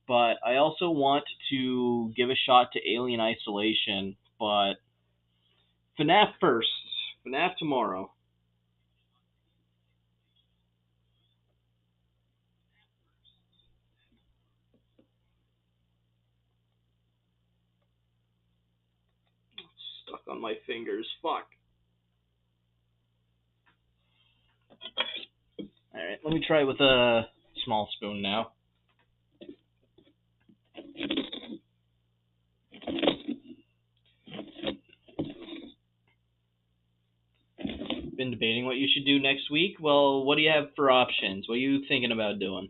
But I also want to give a shot to Alien Isolation, but FNAF first. FNAF tomorrow. Stuck on my fingers. Fuck. Alright, let me try with a small spoon now. Been debating what you should do next week. Well, what do you have for options? What are you thinking about doing?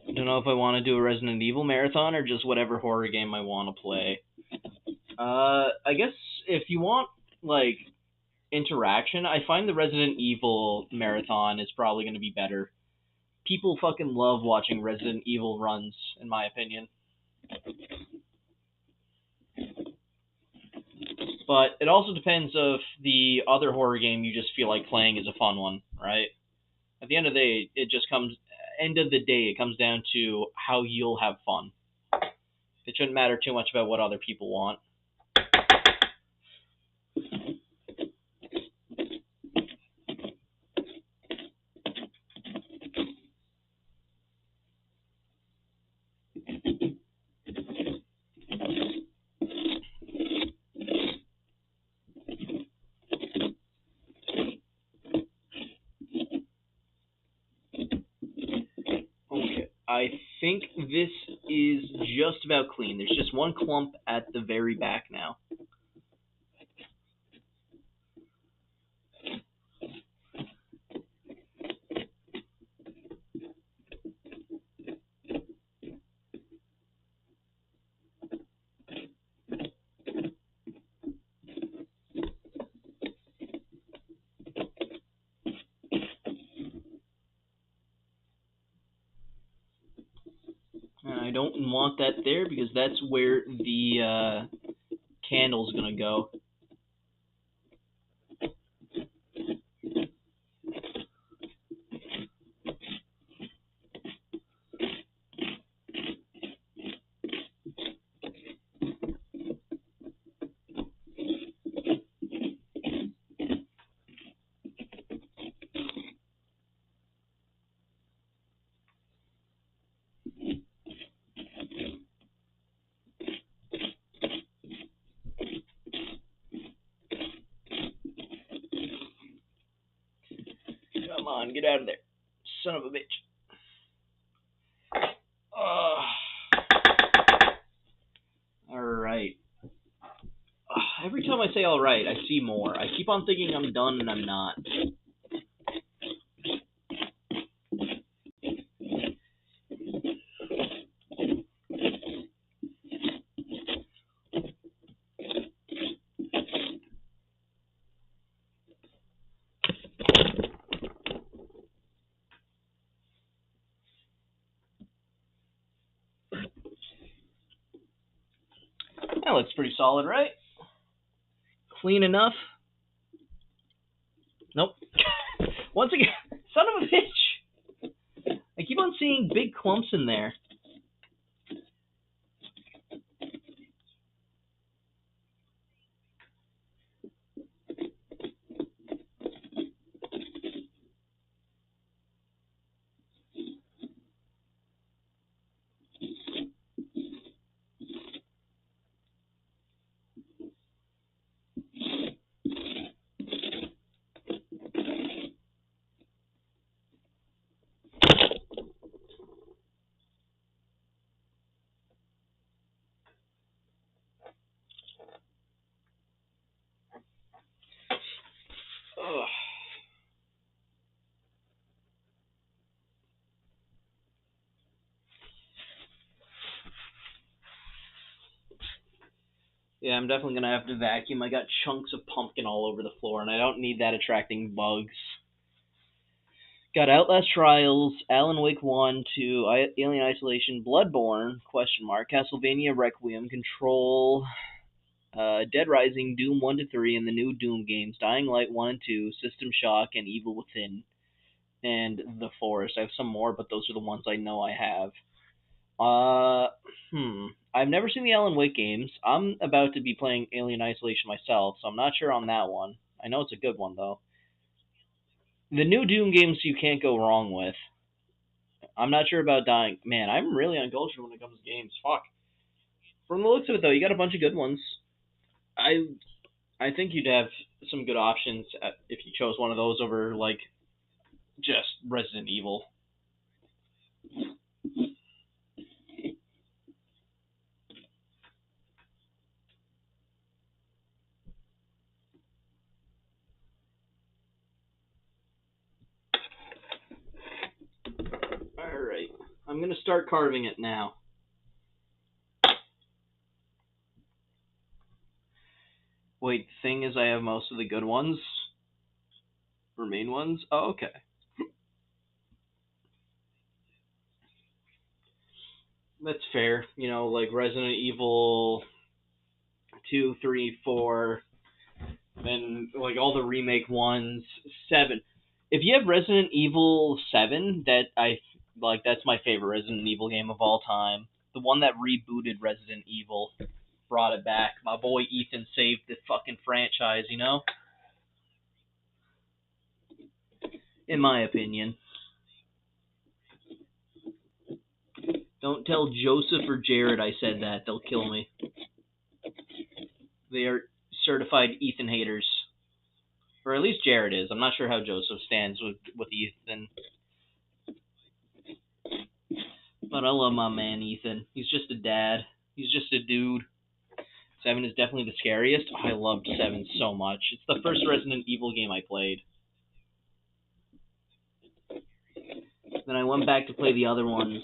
I don't know if I want to do a Resident Evil marathon or just whatever horror game I want to play. I guess if you want, like, interaction, I find the Resident Evil marathon is probably going to be better. People fucking love watching Resident Evil runs, in my opinion. But it also depends if the other horror game you just feel like playing is a fun one, right? At the end of the day, it comes down to how you'll have fun. It shouldn't matter too much about what other people want. Okay, I think this is just about clean. There's just one clump at the very back now. And I don't want that there because that's where the candle's gonna go. Come on, get out of there. Son of a bitch. Alright. Every time I say alright, I see more. I keep on thinking I'm done and I'm not. That looks pretty solid, right? Clean enough? Nope. Once again, son of a bitch! I keep on seeing big clumps in there. Yeah, I'm definitely gonna have to vacuum. I got chunks of pumpkin all over the floor, and I don't need that attracting bugs. Got Outlast Trials, Alan Wake 1, 2, Alien Isolation, Bloodborne, question mark, Castlevania Requiem, Control, Dead Rising, Doom 1 to 3, and the new Doom games, Dying Light 1 and 2, System Shock, and Evil Within, and The Forest. I have some more, but those are the ones I know I have. I've never seen the Alan Wake games. I'm about to be playing Alien Isolation myself, so I'm not sure on that one. I know it's a good one, though. The new Doom games you can't go wrong with. I'm not sure about Dying. Man, I'm really uncultured when it comes to games. Fuck. From the looks of it, though, you got a bunch of good ones. I think you'd have some good options if you chose one of those over, like, just Resident Evil. Alright. I'm gonna start carving it now. Wait, the thing is I have most of the good ones? Or main ones? Oh, okay. That's fair. You know, like Resident Evil 2, 3, 4, then like all the remake ones, 7. If you have Resident Evil 7, that's my favorite Resident Evil game of all time. The one that rebooted Resident Evil, brought it back. My boy Ethan saved the fucking franchise, you know? In my opinion. Don't tell Joseph or Jared I said that. They'll kill me. They are certified Ethan haters. Or at least Jared is. I'm not sure how Joseph stands with Ethan. But I love my man Ethan. He's just a dad. He's just a dude. 7 is definitely the scariest. I loved 7 so much. It's the first Resident Evil game I played. Then I went back to play the other ones.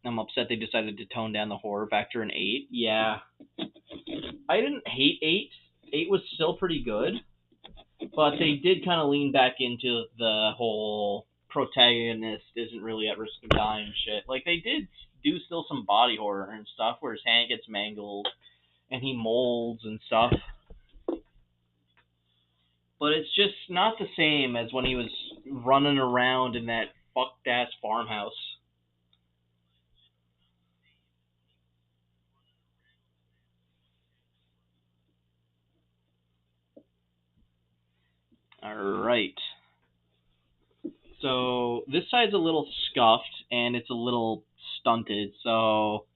I'm upset they decided to tone down the horror factor in 8. Yeah. I didn't hate 8. 8 was still pretty good. But they did kind of lean back into the whole protagonist isn't really at risk of dying shit. Like, they did do still some body horror and stuff where his hand gets mangled and he molds and stuff. But it's just not the same as when he was running around in that fucked ass farmhouse. Alright. So, this side's a little scuffed and it's a little stunted, so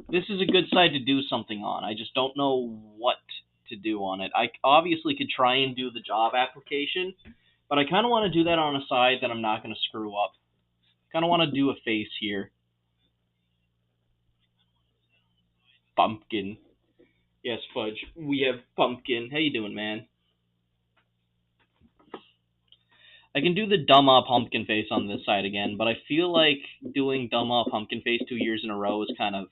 this is a good side to do something on. I just don't know what to do on it. I obviously could try and do the job application, but I kind of want to do that on a side that I'm not going to screw up. Kind of want to do a face here. Pumpkin. Yes, Fudge. We have Pumpkin. How you doing, man? I can do the Dumma Pumpkin face on this side again, but I feel like doing Dumma Pumpkin face 2 years in a row is kind of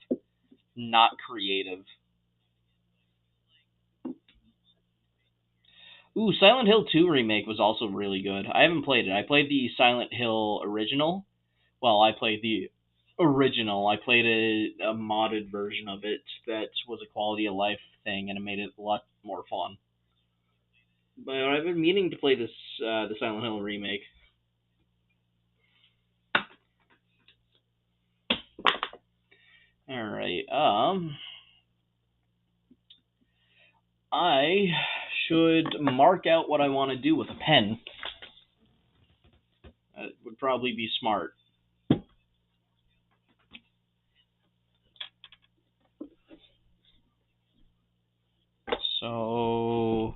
not creative. Ooh, Silent Hill 2 remake was also really good. I haven't played it. I played the Silent Hill original. Well, I played the original. I played a modded version of it that was a quality of life thing, and it made it a lot more fun. But I've been meaning to play this the Silent Hill remake. All right. I should mark out what I want to do with a pen. That would probably be smart. So,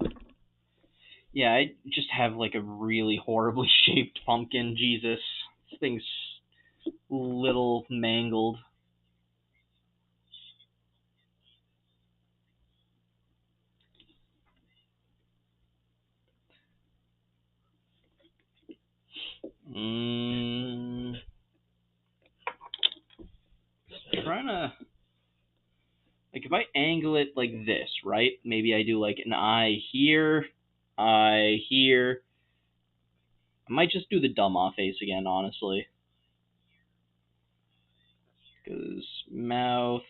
yeah, I just have like a really horribly shaped pumpkin. Jesus, this thing's little mangled. kind of like if I angle it like this, right? Maybe I do like an eye here, eye here. I might just do the dumb off face again, honestly. Because mouth.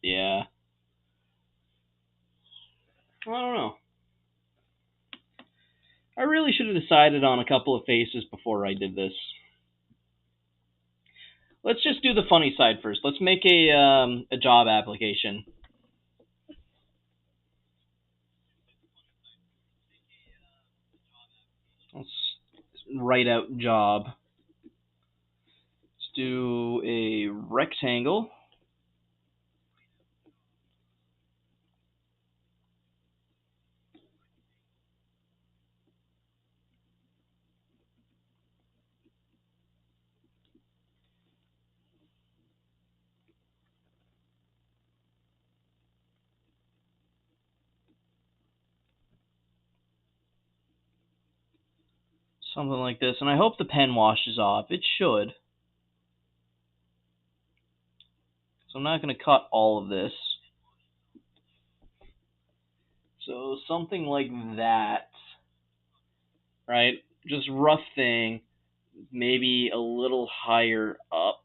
Yeah. I don't know. I really should have decided on a couple of faces before I did this. Let's just do the funny side first. Let's make a job application. Let's write out job. Let's do a rectangle. Something like this. And I hope the pen washes off. It should. So I'm not going to cut all of this. So something like that. Right? Just rough thing. Maybe a little higher up.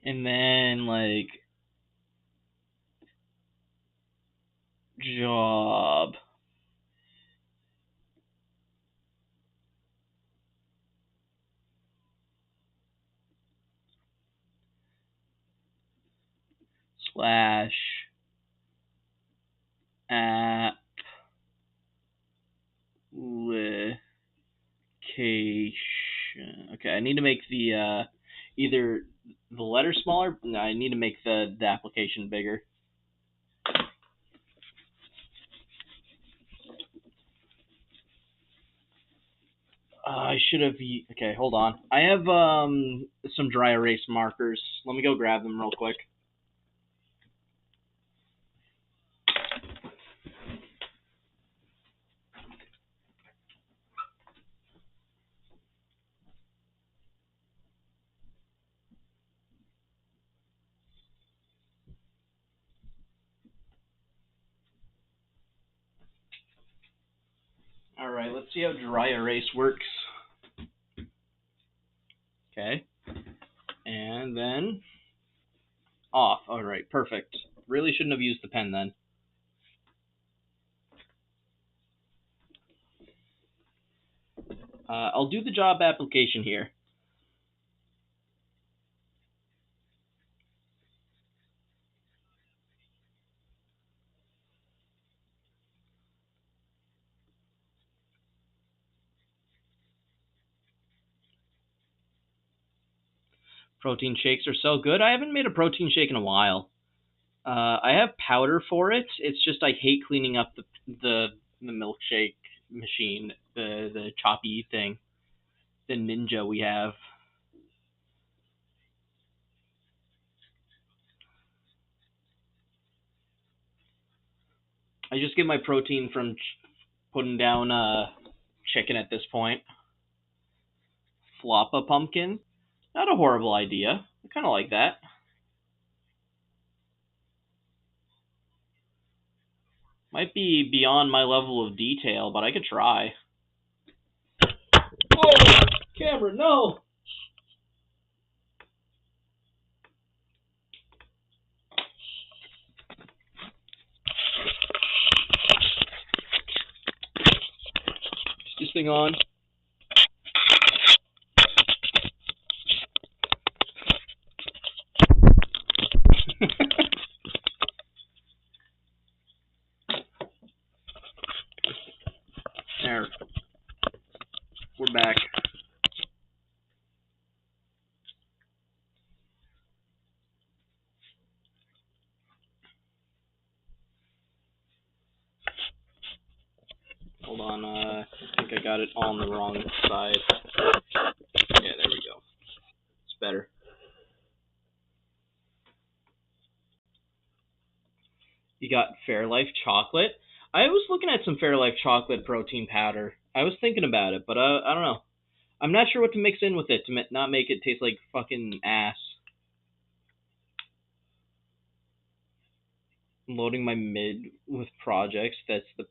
And then, like, job. Slash application. Okay, I need to make the either the letter smaller. No, I need to make the application bigger. I should have. Okay, hold on. I have some dry erase markers. Let me go grab them real quick. All right, let's see how dry erase works. Okay, and then off. All right, perfect. Really shouldn't have used the pen then. I'll do the job application here. Protein shakes are so good. I haven't made a protein shake in a while. I have powder for it. It's just I hate cleaning up the milkshake machine, the choppy thing, the Ninja we have. I just get my protein from putting down chicken at this point. Flop a pumpkin. Not a horrible idea. I kind of like that. Might be beyond my level of detail, but I could try. Whoa! Camera, no! Is this thing on? There. We're back. Hold on, I think I got it on the wrong side. Yeah, there we go. It's better. You got Fairlife chocolate. I was looking at some Fairlife chocolate protein powder. I was thinking about it, but I don't know. I'm not sure what to mix in with it to not make it taste like fucking ass. Loading my mid with projects. That's the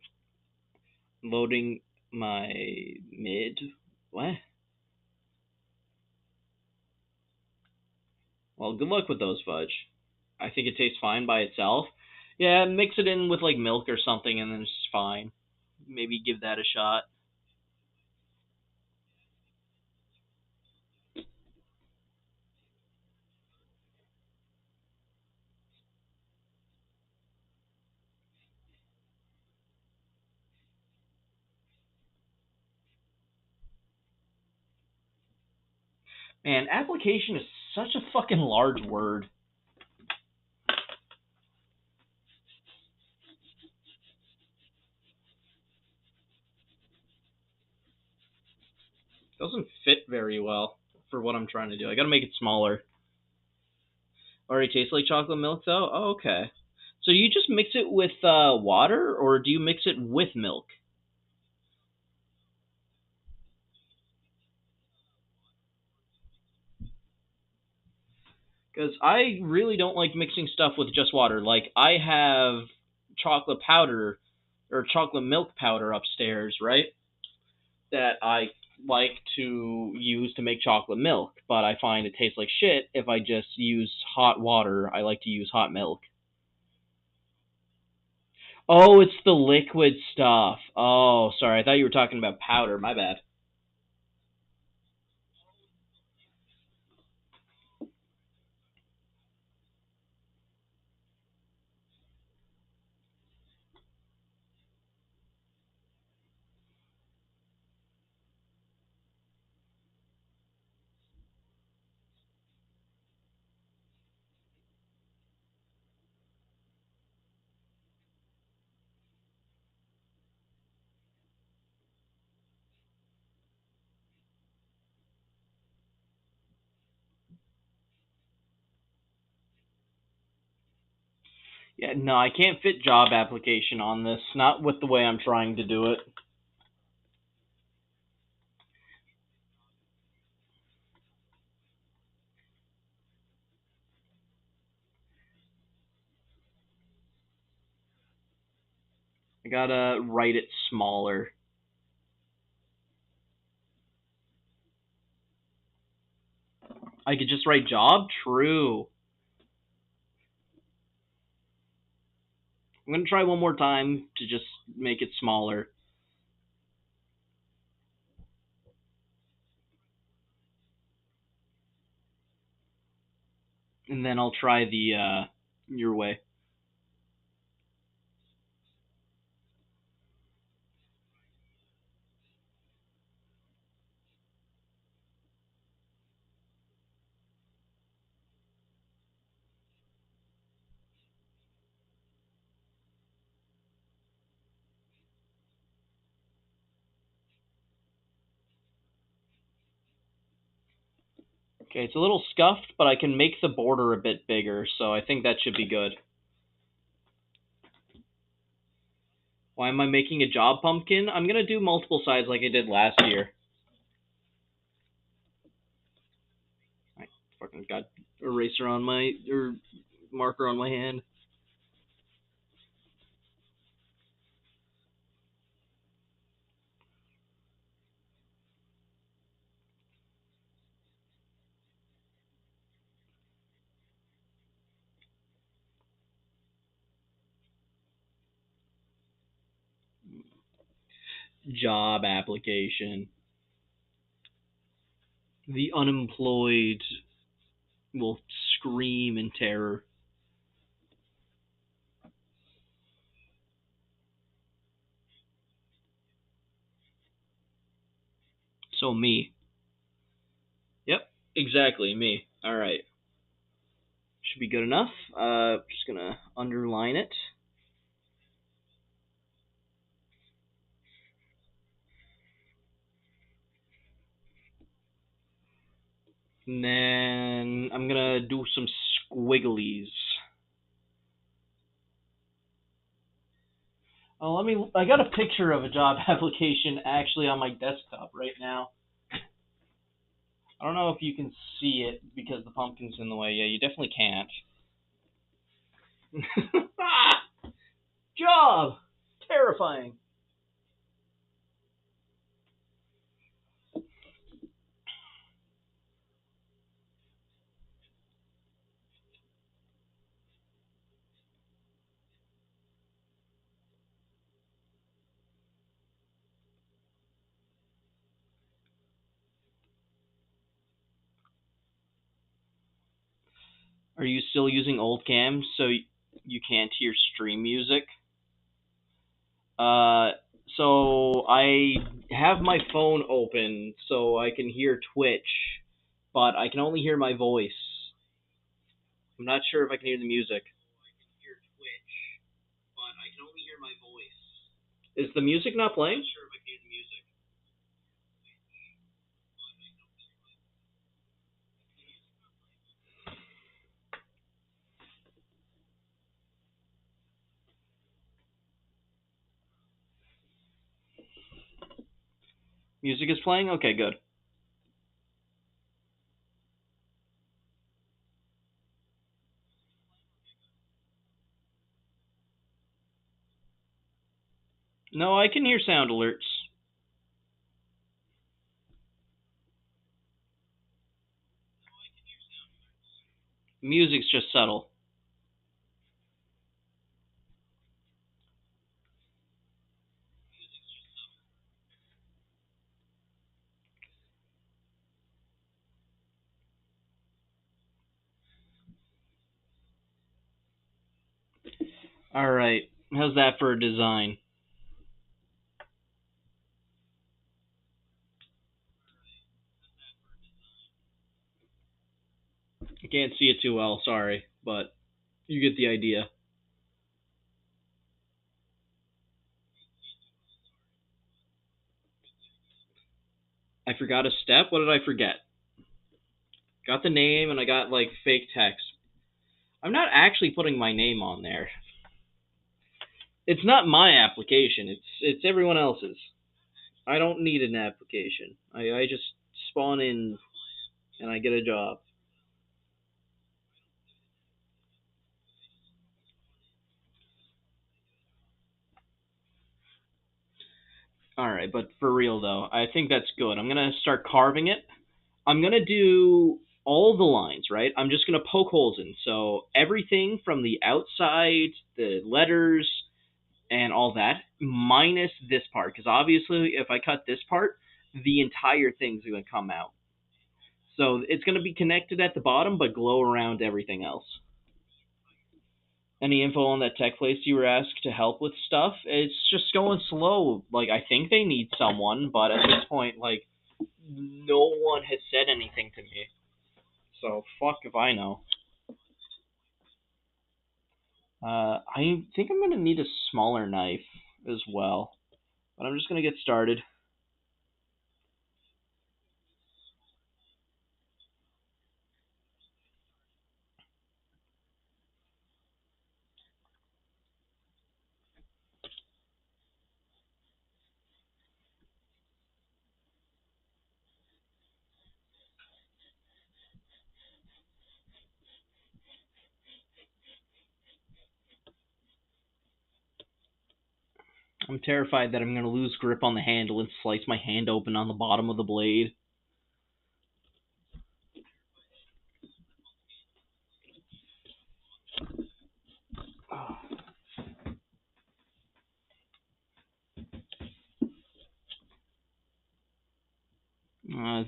loading my mid. What? Well, good luck with those, Fudge. I think it tastes fine by itself. Yeah, mix it in with like milk or something, and then it's fine. Maybe give that a shot. Man, application is such a fucking large word. Doesn't fit very well for what I'm trying to do. I gotta make it smaller. Already tastes like chocolate milk though? Oh, okay. So you just mix it with water, or do you mix it with milk? Because I really don't like mixing stuff with just water. Like, I have chocolate powder or chocolate milk powder upstairs, right? That I like to use to make chocolate milk, but I find it tastes like shit if I just use hot water. I like to use hot milk. Oh, it's the liquid stuff. Oh, sorry. I thought you were talking about powder. My bad. Yeah, no, I can't fit job application on this. Not with the way I'm trying to do it. I gotta write it smaller. I could just write job? True. I'm gonna try one more time to just make it smaller. And then I'll try the your way. Okay, it's a little scuffed, but I can make the border a bit bigger, so I think that should be good. Why am I making a job pumpkin? I'm gonna do multiple sides like I did last year. I fucking got eraser on my or marker on my hand. Job application. The unemployed will scream in terror. So me. Yep, exactly me. All right, should be good enough. Just gonna underline it. And then I'm gonna do some squigglies. Oh, I got a picture of a job application actually on my desktop right now. I don't know if you can see it because the pumpkin's in the way. Yeah, you definitely can't. Job! Terrifying. Are you still using old cams so you can't hear stream music? So I have my phone open so I can hear Twitch, but I can only hear my voice. I'm not sure if I can hear the music. Is the music not playing? Music is playing? Okay, good. No, I can hear sound alerts. Music's just subtle. Alright, how's that for a design? I can't see it too well, sorry, but you get the idea. I forgot a step? What did I forget? Got the name and I got like fake text. I'm not actually putting my name on there. It's not my application, it's everyone else's. I don't need an application. I just spawn in and I get a job. Alright, but for real though, I think that's good. I'm gonna start carving it. I'm gonna do all the lines, right? I'm just gonna poke holes in. So everything from the outside, the letters, and all that, minus this part. Because obviously, if I cut this part, the entire thing's gonna come out. So it's gonna be connected at the bottom, but glow around everything else. Any info on that tech place you were asked to help with stuff? It's just going slow. Like, I think they need someone, but at this point, like, no one has said anything to me. So, fuck if I know. I think I'm gonna need a smaller knife as well. But I'm just gonna get started. I'm terrified that I'm gonna lose grip on the handle and slice my hand open on the bottom of the blade.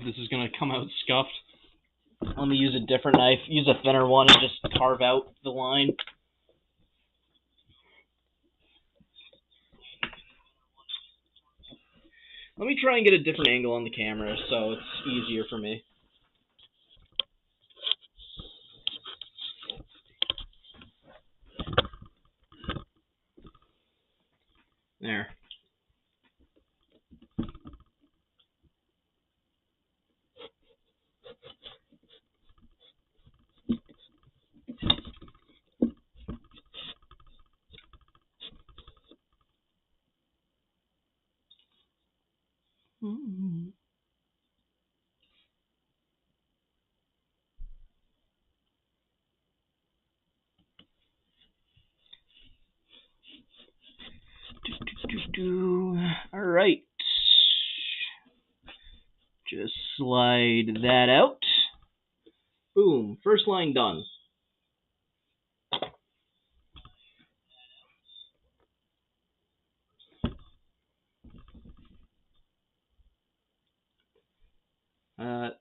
This is gonna come out scuffed. Let me use a different knife, use a thinner one, and just carve out the line. Let me try and get a different angle on the camera so it's easier for me. There. Alright. Just slide that out. Boom. First line done.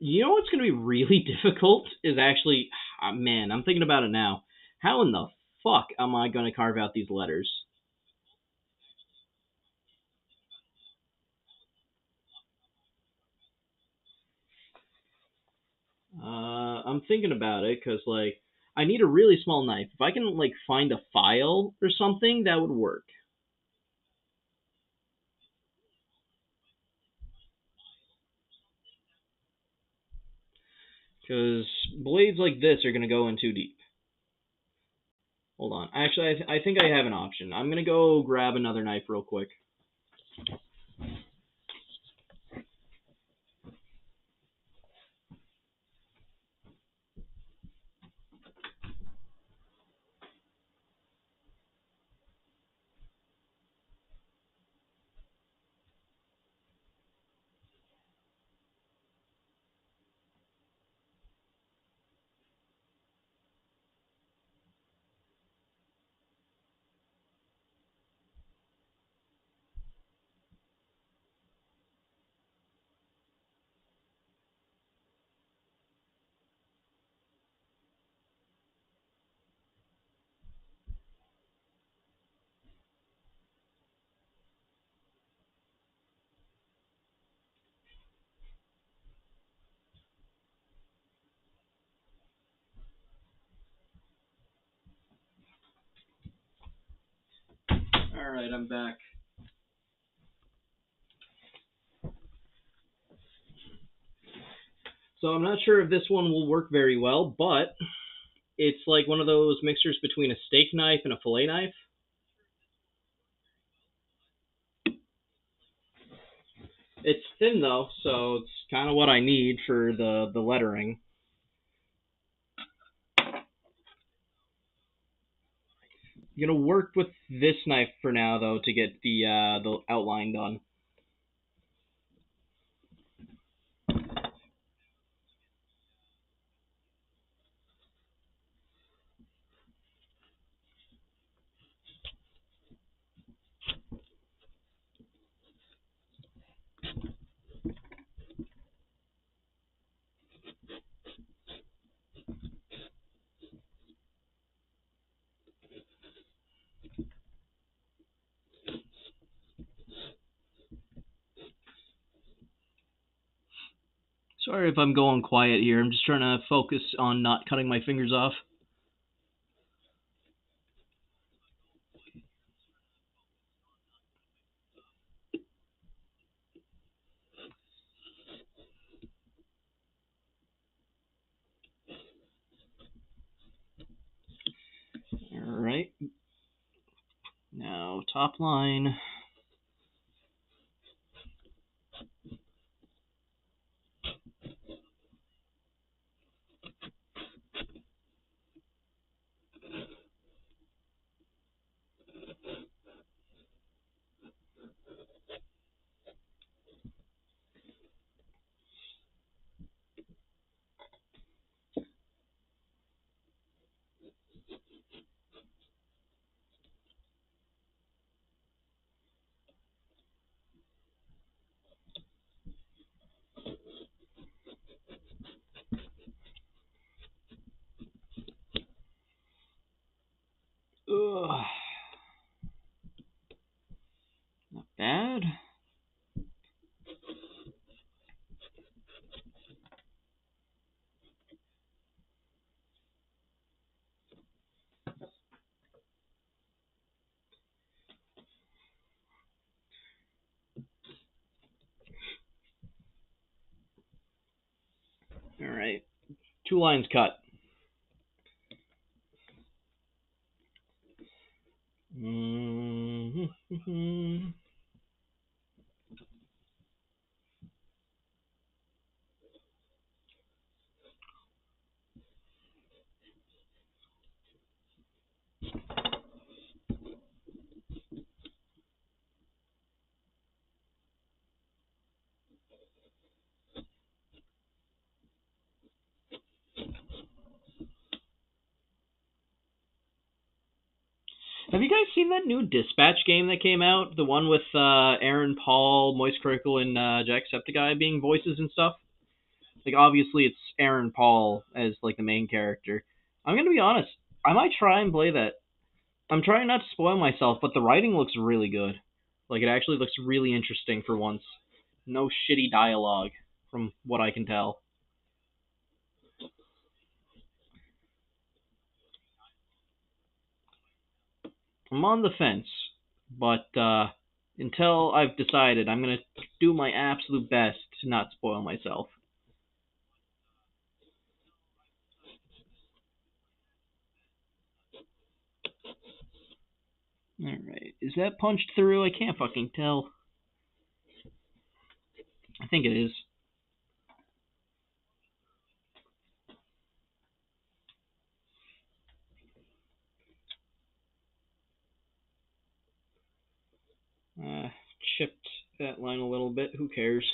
You know what's going to be really difficult is actually, man, I'm thinking about it now. How in the fuck am I going to carve out these letters? I'm thinking about it because, like, I need a really small knife. If I can, like, find a file or something, that would work. Because blades like this are going to go in too deep. Hold on. Actually, I think I have an option. I'm going to go grab another knife real quick. Alright, I'm back. So I'm not sure if this one will work very well, but it's like one of those mixtures between a steak knife and a fillet knife. It's thin though, so it's kind of what I need for the lettering. I'm gonna work with this knife for now though to get the outline done. Sorry if I'm going quiet here. I'm just trying to focus on not cutting my fingers off. Alright. Now, top line. Ugh. Not bad. Alright. 2 lines cut. Mm-hmm. Have you guys seen that new Dispatch game that came out? The one with Aaron Paul, Moise Critical, and Jacksepticeye being voices and stuff? Like, obviously, it's Aaron Paul as, like, the main character. I'm going to be honest. I might try and play that. I'm trying not to spoil myself, but the writing looks really good. Like, it actually looks really interesting for once. No shitty dialogue, from what I can tell. I'm on the fence, but until I've decided, I'm going to do my absolute best to not spoil myself. Alright, is that punched through? I can't fucking tell. I think it is. Chipped that line a little bit. Who cares?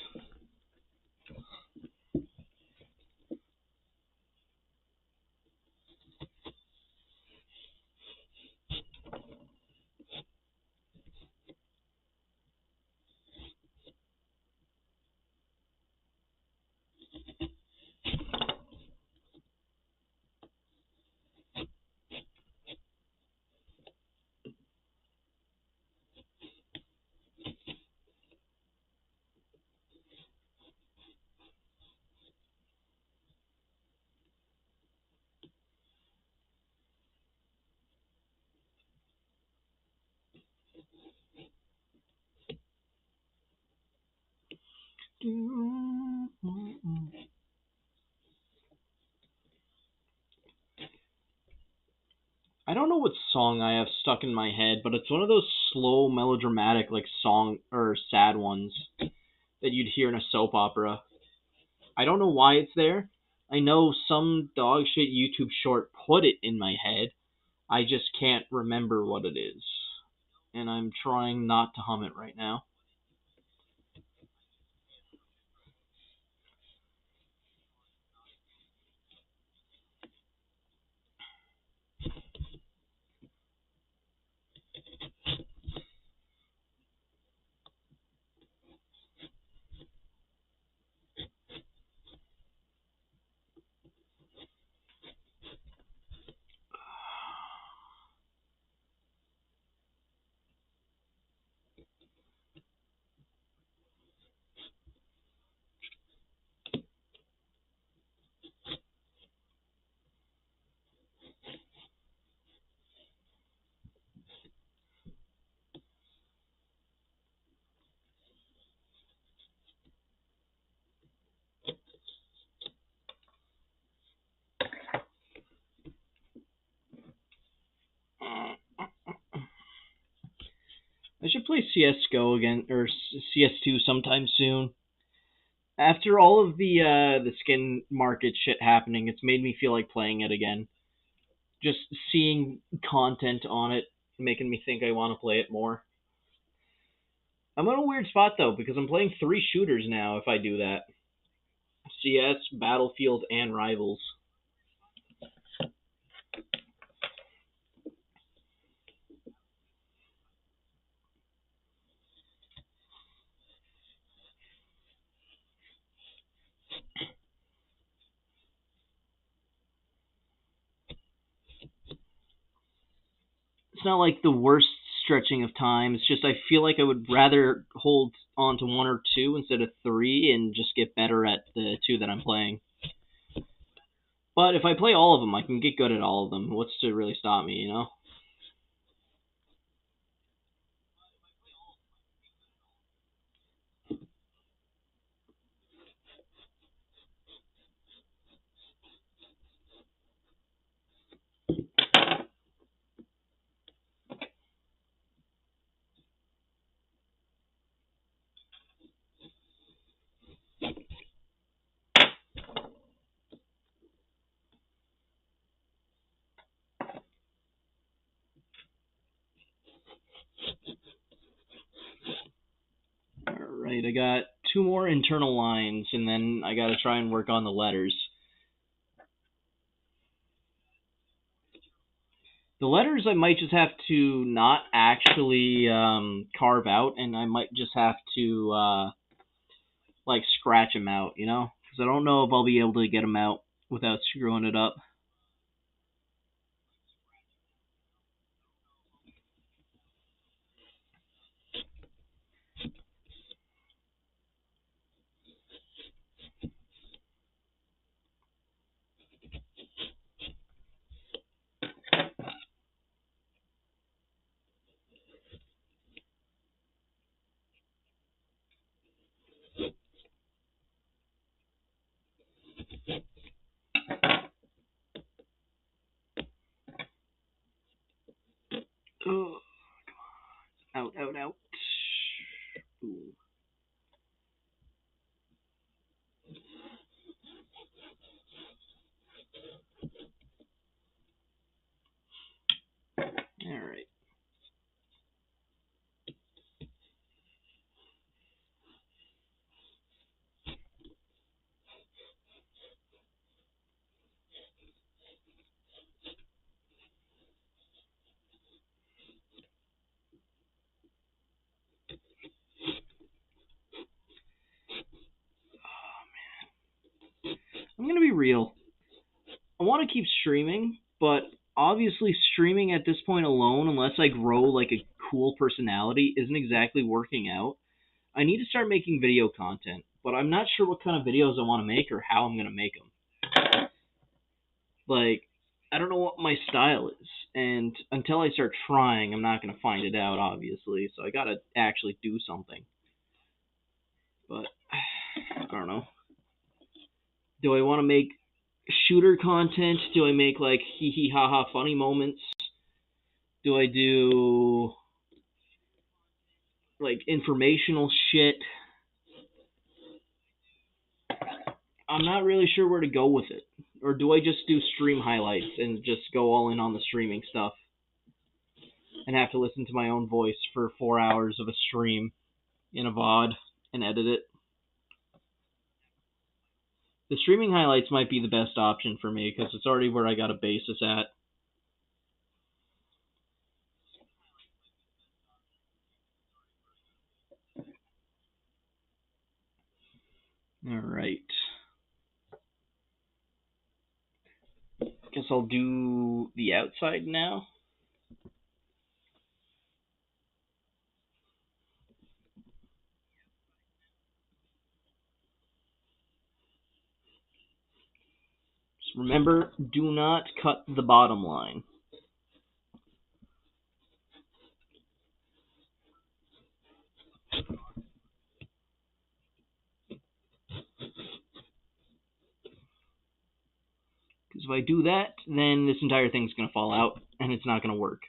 I don't know what song I have stuck in my head, but it's one of those slow, melodramatic, like, song or sad ones that you'd hear in a soap opera. I don't know why it's there. I know some dog shit YouTube short put it in my head. I just can't remember what it is. And I'm trying not to hum it right now. I should play CS:GO again, or CS2 sometime soon. After all of the skin market shit happening, it's made me feel like playing it again. Just seeing content on it, making me think I want to play it more. I'm in a weird spot though, because I'm playing 3 shooters now if I do that. CS, Battlefield, and Rivals. It's not like the worst stretching of time. It's just I feel like I would rather hold on to 1 or 2 instead of 3 and just get better at the 2 that I'm playing. But if I play all of them, I can get good at all of them. What's to really stop me, you know? Alright, I got 2 more internal lines, and then I gotta try and work on the letters. The letters I might just have to not actually carve out, and I might just have to like scratch them out, you know? Because I don't know if I'll be able to get them out without screwing it up. Oh, out, out, out. Ooh. All right. I'm gonna be real. I want to keep streaming, but obviously streaming at this point alone, unless I grow like a cool personality, isn't exactly working out. I need to start making video content, but I'm not sure what kind of videos I want to make or how I'm gonna make them. Like, I don't know what my style is, and until I start trying, I'm not gonna find it out, obviously. So I gotta actually do something. But I don't know. Do I want to make shooter content? Do I make like hee hee ha ha funny moments? Do I do like informational shit? I'm not really sure where to go with it. Or do I just do stream highlights and just go all in on the streaming stuff and have to listen to my own voice for 4 hours of a stream in a VOD and edit it? The streaming highlights might be the best option for me because it's already where I got a basis at. Alright. Guess I'll do the outside now. Just remember, do not cut the bottom line. Because if I do that, then this entire thing's going to fall out, and it's not going to work.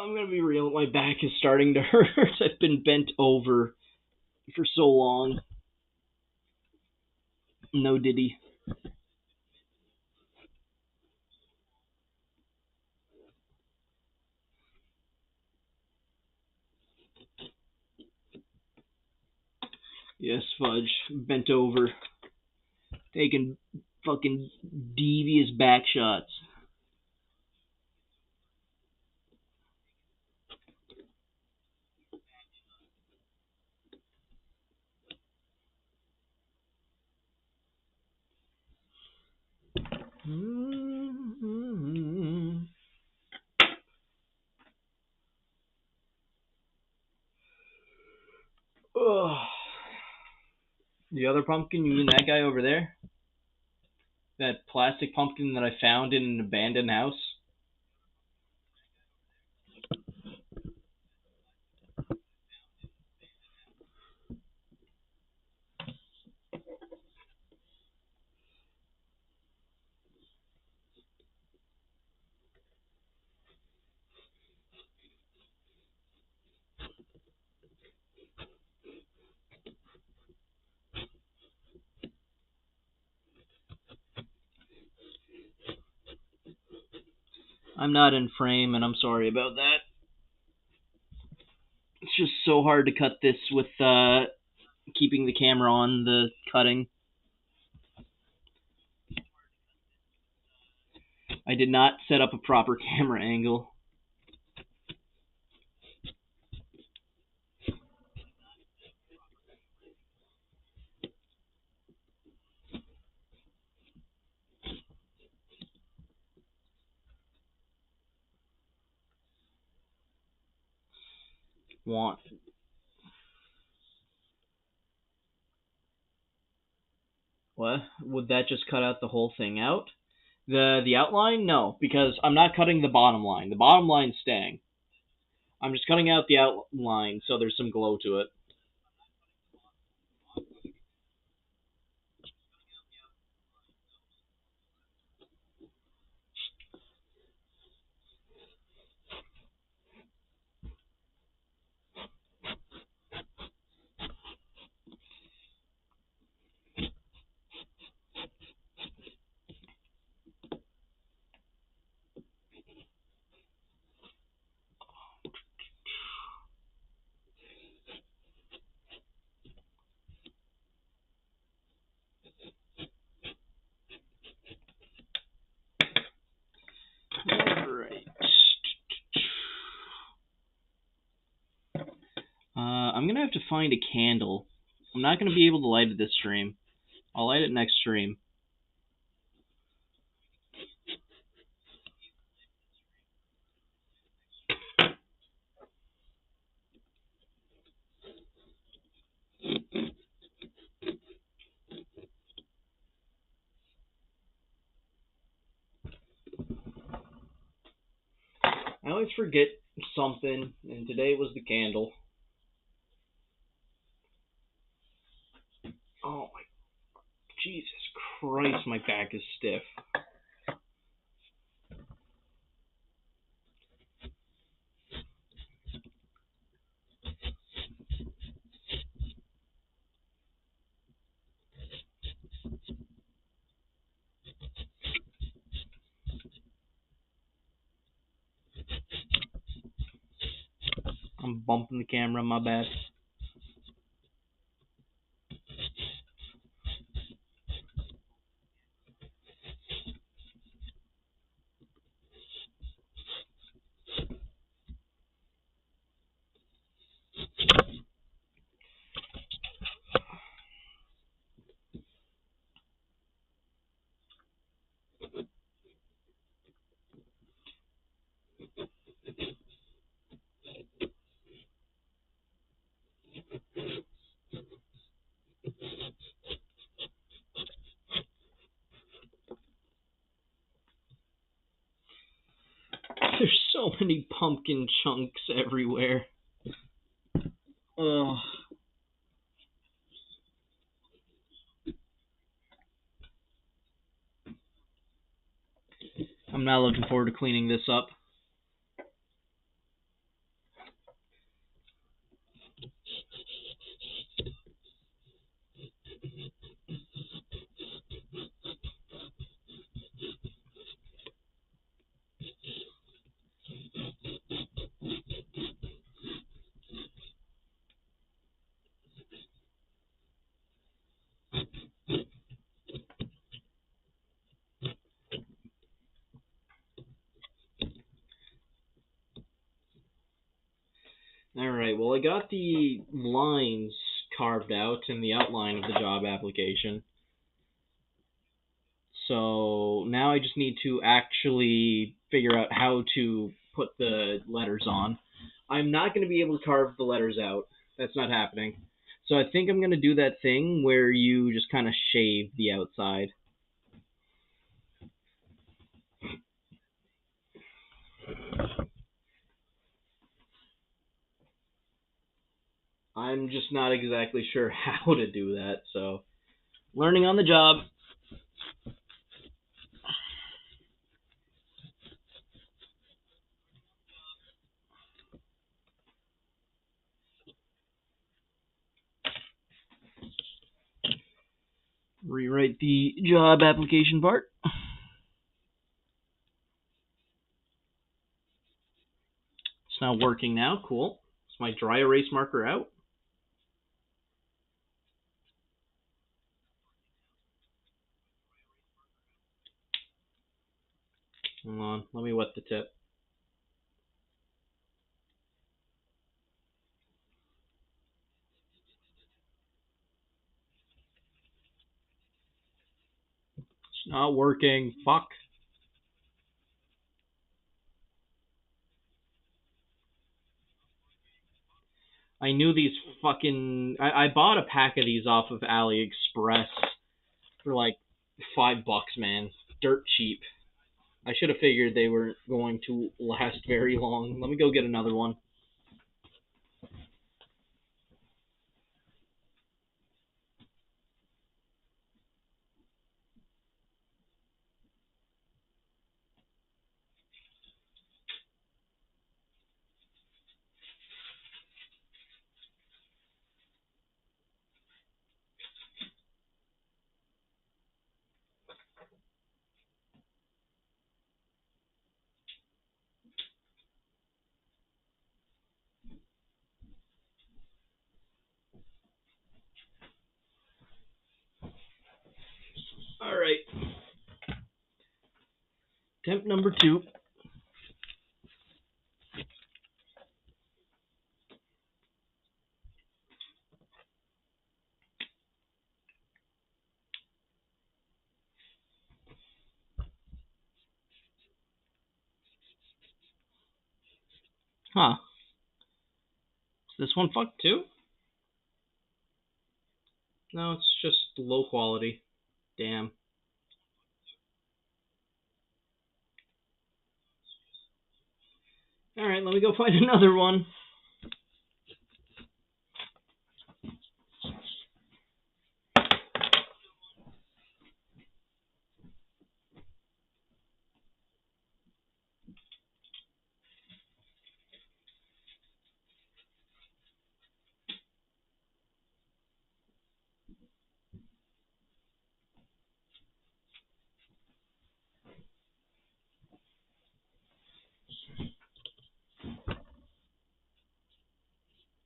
I'm going to be real, my back is starting to hurt. I've been bent over for so long. No diddy. Yes, Fudge. Bent over. Taking fucking devious back shots. Ugh. The other pumpkin, you mean that guy over there? That plastic pumpkin that I found in an abandoned house? I'm not in frame, and I'm sorry about that. It's just so hard to cut this with keeping the camera on the cutting. I did not set up a proper camera angle. What? Would that just cut out the whole thing out? The outline? No, because I'm not cutting the bottom line. The bottom line's staying. I'm just cutting out the outline so there's some glow to it. Alright. I'm gonna have to find a candle. I'm not gonna be able to light it this stream. I'll light it next stream. I always forget something, and today it was the candle. Oh my, Jesus Christ, my back is stiff. I'm bumping the camera, my bad. There's so many pumpkin chunks everywhere. Ugh. I'm not looking forward to cleaning this up. Alright, well I got the lines carved out in the outline of the job application. So now I just need to actually figure out how to put the letters on. I'm not going to be able to carve the letters out. That's not happening. So I think I'm going to do that thing where you just kind of shave the outside. I'm just not exactly sure how to do that, so learning on the job. Rewrite the job application part. not working now. Cool. Is my dry erase marker out? Hold on. Let me wet the tip. It's not working. Fuck. I knew these fucking... I bought a pack of these off of AliExpress for like $5, man. Dirt cheap. I should have figured they were going to last very long. Let me go get another one. Alright. Attempt number 2. Huh. Is this one fucked too? No, it's just low quality. Damn. Alright, let me go find another one.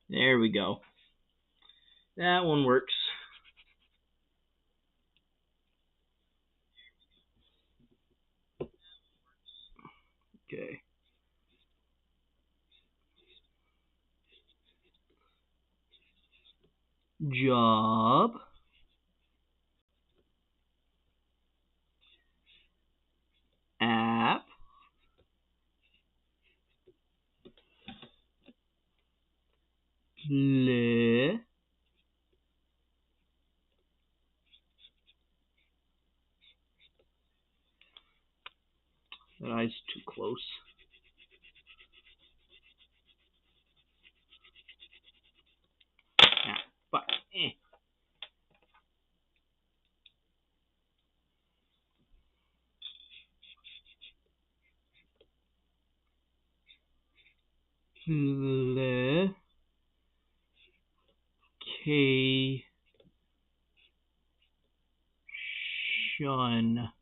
There we go. That one works. Okay. Job. App. Le. That eye's too close. Ah, fuck. Le. K. Shun. A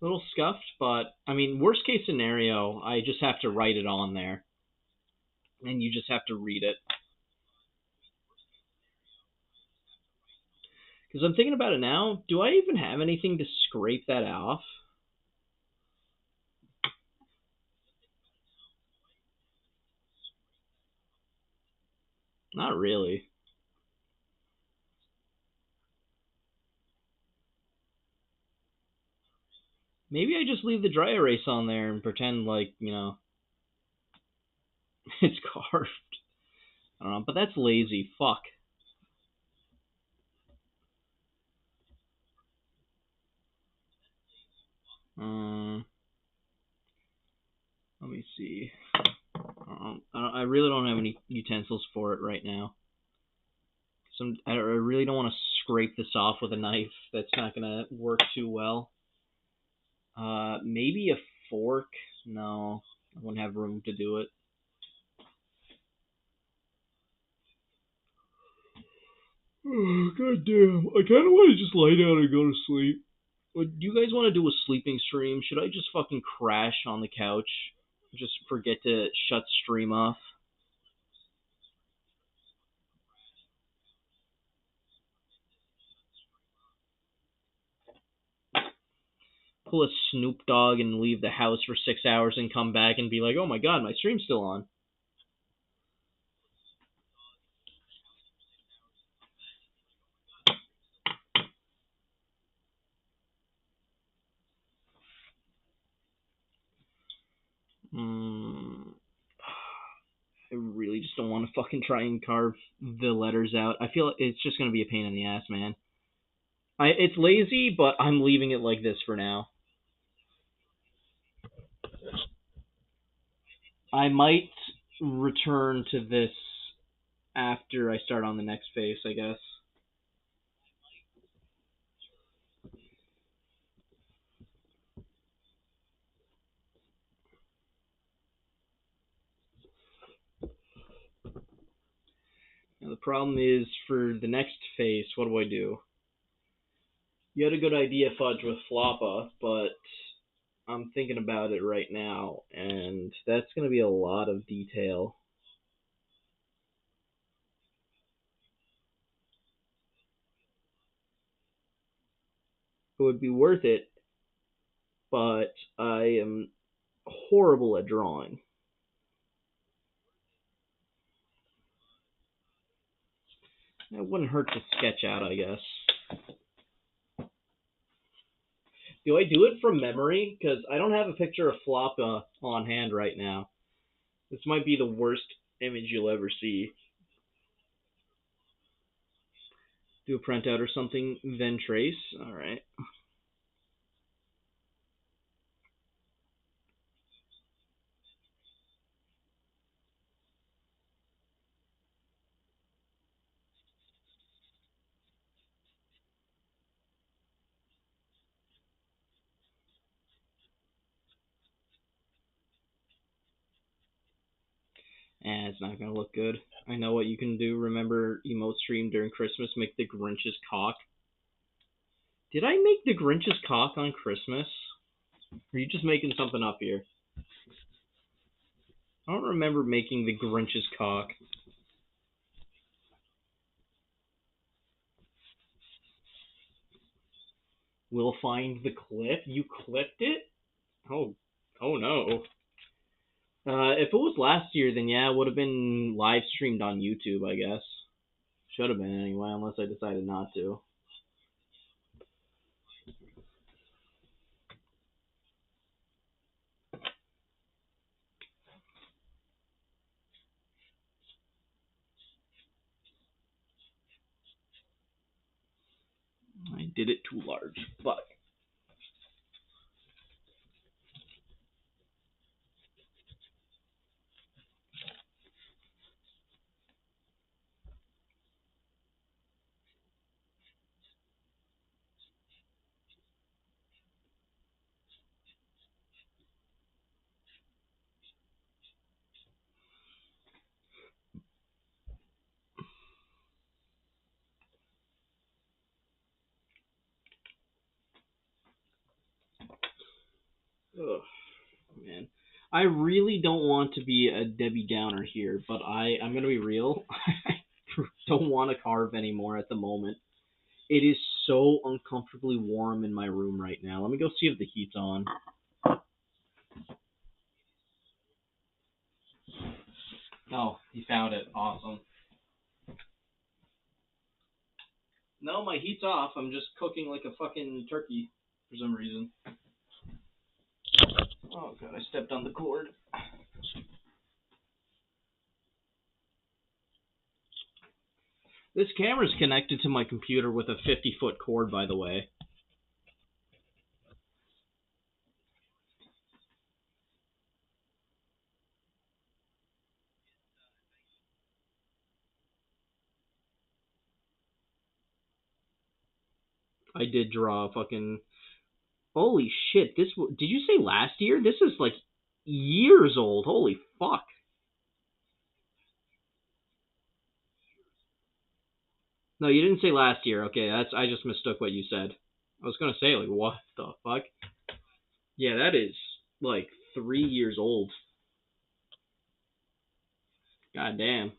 little scuffed, but I mean, worst case scenario, I just have to write it on there, and you just have to read it. Because I'm thinking about it now, do I even have anything to scrape that off? Not really. Maybe I just leave the dry erase on there and pretend like, you know, it's carved. I don't know, but that's lazy. Fuck. Let me see. I really don't have any utensils for it right now. I really don't want to scrape this off with a knife. That's not gonna work too well. Maybe a fork. No, I wouldn't have room to do it. Oh, God damn. I kind of want to just lie down and go to sleep. Do you guys want to do a sleeping stream? Should I just fucking crash on the couch? Just forget to shut stream off? Pull a Snoop Dogg and leave the house for 6 hours and come back and be like, oh my god, my stream's still on. I really just don't want to fucking try and carve the letters out. I feel it's just going to be a pain in the ass, man. It's lazy, but I'm leaving it like this for now. I might return to this after I start on the next face, I guess. Now the problem is, for the next face, what do I do? You had a good idea, Fudge, with Floppa, but I'm thinking about it right now, and that's going to be a lot of detail. It would be worth it, but I am horrible at drawing. It wouldn't hurt to sketch out, I guess. Do I do it from memory? Because I don't have a picture of Floppa on hand right now. This might be the worst image you'll ever see. Do a printout or something, then trace? Alright. It's not going to look good. I know what you can do. Remember emote stream during Christmas? Make the Grinch's cock. Did I make the Grinch's cock on Christmas? Or are you just making something up here? I don't remember making the Grinch's cock. We'll find the clip. You clipped it? Oh no. If it was last year, then yeah, it would have been live streamed on YouTube, I guess. Should have been anyway, unless I decided not to. I did it too large, but ugh, man. I really don't want to be a Debbie Downer here, but I'm gonna be real. I don't want to carve anymore at the moment. It is so uncomfortably warm in my room right now. Let me go see if the heat's on. Oh, he found it. Awesome. No, my heat's off. I'm just cooking like a fucking turkey for some reason. Oh god, I stepped on the cord. This camera's connected to my computer with a 50-foot cord, by the way. I did draw a fucking... Holy shit, this... Did you say last year? This is like years old. Holy fuck. No, you didn't say last year. Okay, I just mistook what you said. I was gonna say like what the fuck? Yeah, that is like 3 years old. God damn.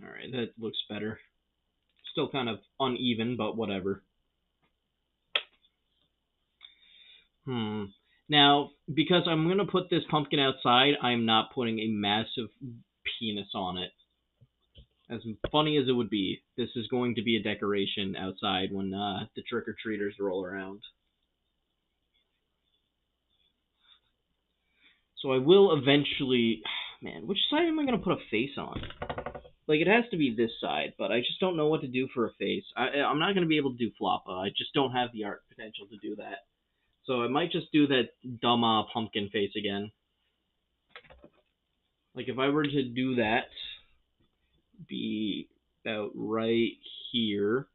All right, that looks better. Still kind of uneven, but whatever. Now, because I'm gonna put this pumpkin outside, I'm not putting a massive penis on it. As funny as it would be, this is going to be a decoration outside when the trick or treaters roll around. So I will eventually. Man, which side am I gonna put a face on? Like it has to be this side, but I just don't know what to do for a face. I'm not gonna be able to do Floppa. I just don't have the art potential to do that. So I might just do that dumb pumpkin face again. Like if I were to do that, be about right here.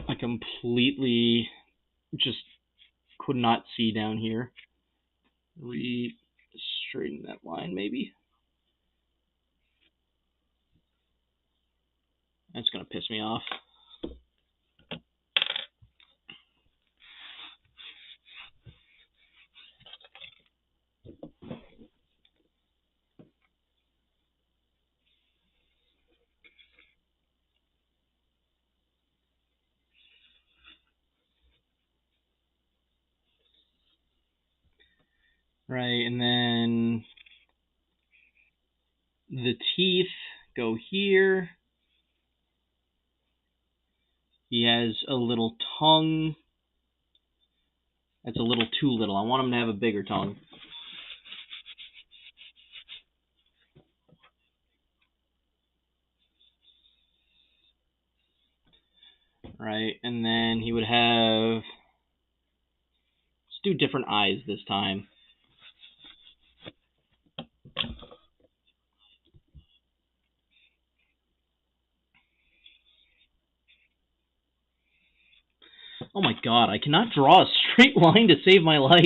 I completely just could not see down here. Straighten that line, maybe. That's gonna piss me off. Right, and then the teeth go here. He has a little tongue. That's a little too little. I want him to have a bigger tongue. Right, and then he would have. Let's do different eyes this time. Oh my god, I cannot draw a straight line to save my life.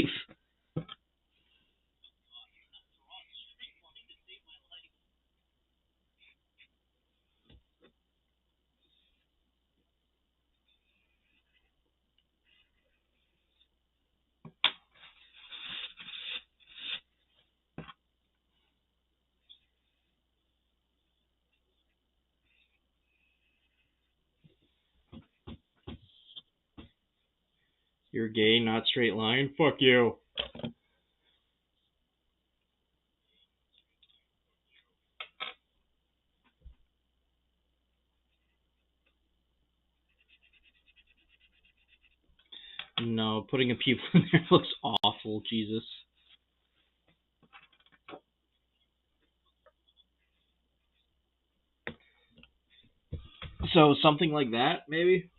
You're gay, not straight line? Fuck you. No, putting a pupil in there looks awful, Jesus. So something like that, maybe?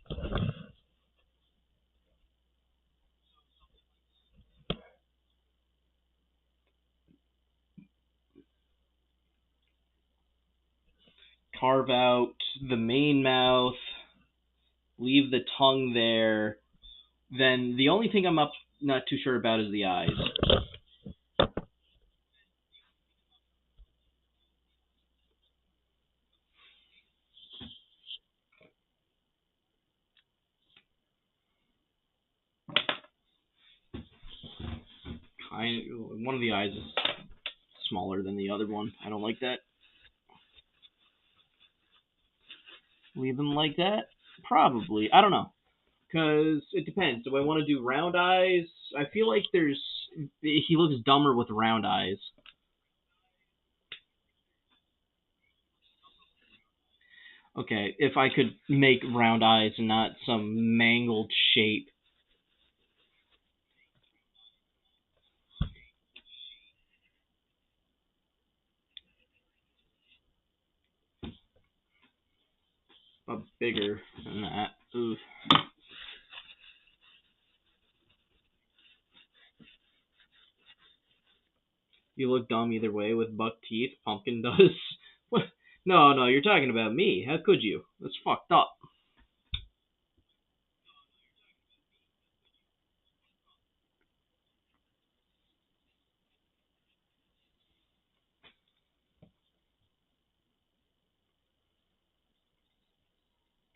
Carve out the main mouth, leave the tongue there. Then the only thing I'm not too sure about is the eyes. One of the eyes is smaller than the other one. I don't like that. Leave them like that? Probably. I don't know. Because it depends. Do I want to do round eyes? I feel like he looks dumber with round eyes. Okay, if I could make round eyes and not some mangled shape. But bigger than that. Oof. You look dumb either way with buck teeth. Pumpkin does. What? No, you're talking about me. How could you? That's fucked up.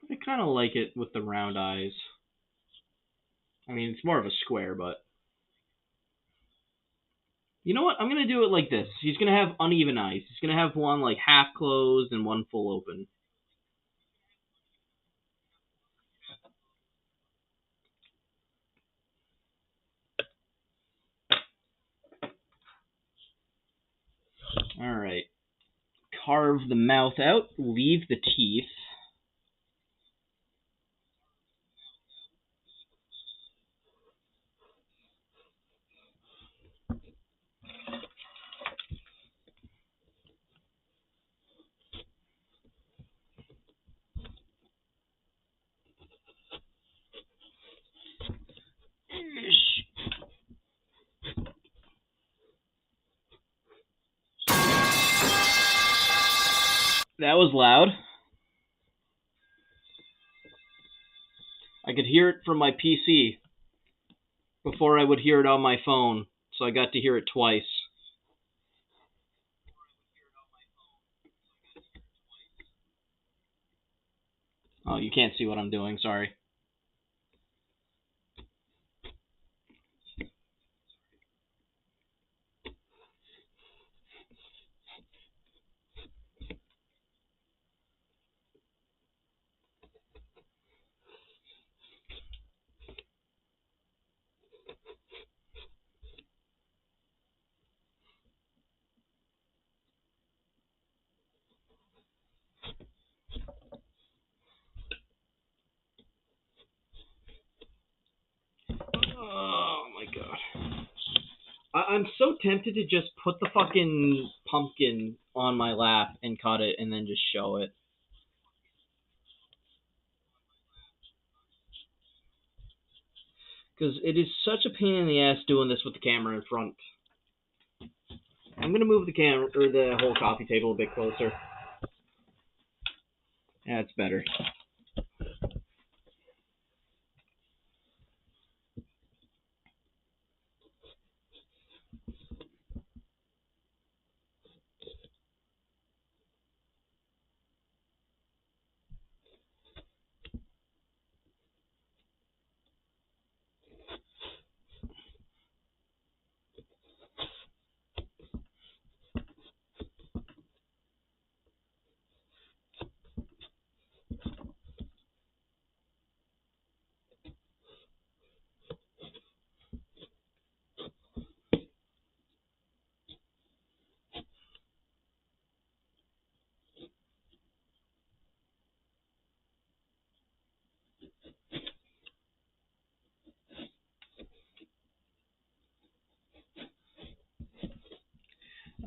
I kind of like it with the round eyes. I mean, it's more of a square, but... You know what? I'm going to do it like this. He's going to have uneven eyes. He's going to have one, like, half closed and one full open. Alright. Carve the mouth out. Leave the teeth. That was loud. I could hear it from my PC before I would hear it on my phone, so I got to hear it twice. Oh, you can't see what I'm doing, sorry. Oh my god. I'm so tempted to just put the fucking pumpkin on my lap and cut it and then just show it. Because it is such a pain in the ass doing this with the camera in front. I'm gonna move the camera or the whole coffee table a bit closer. Yeah, it's better.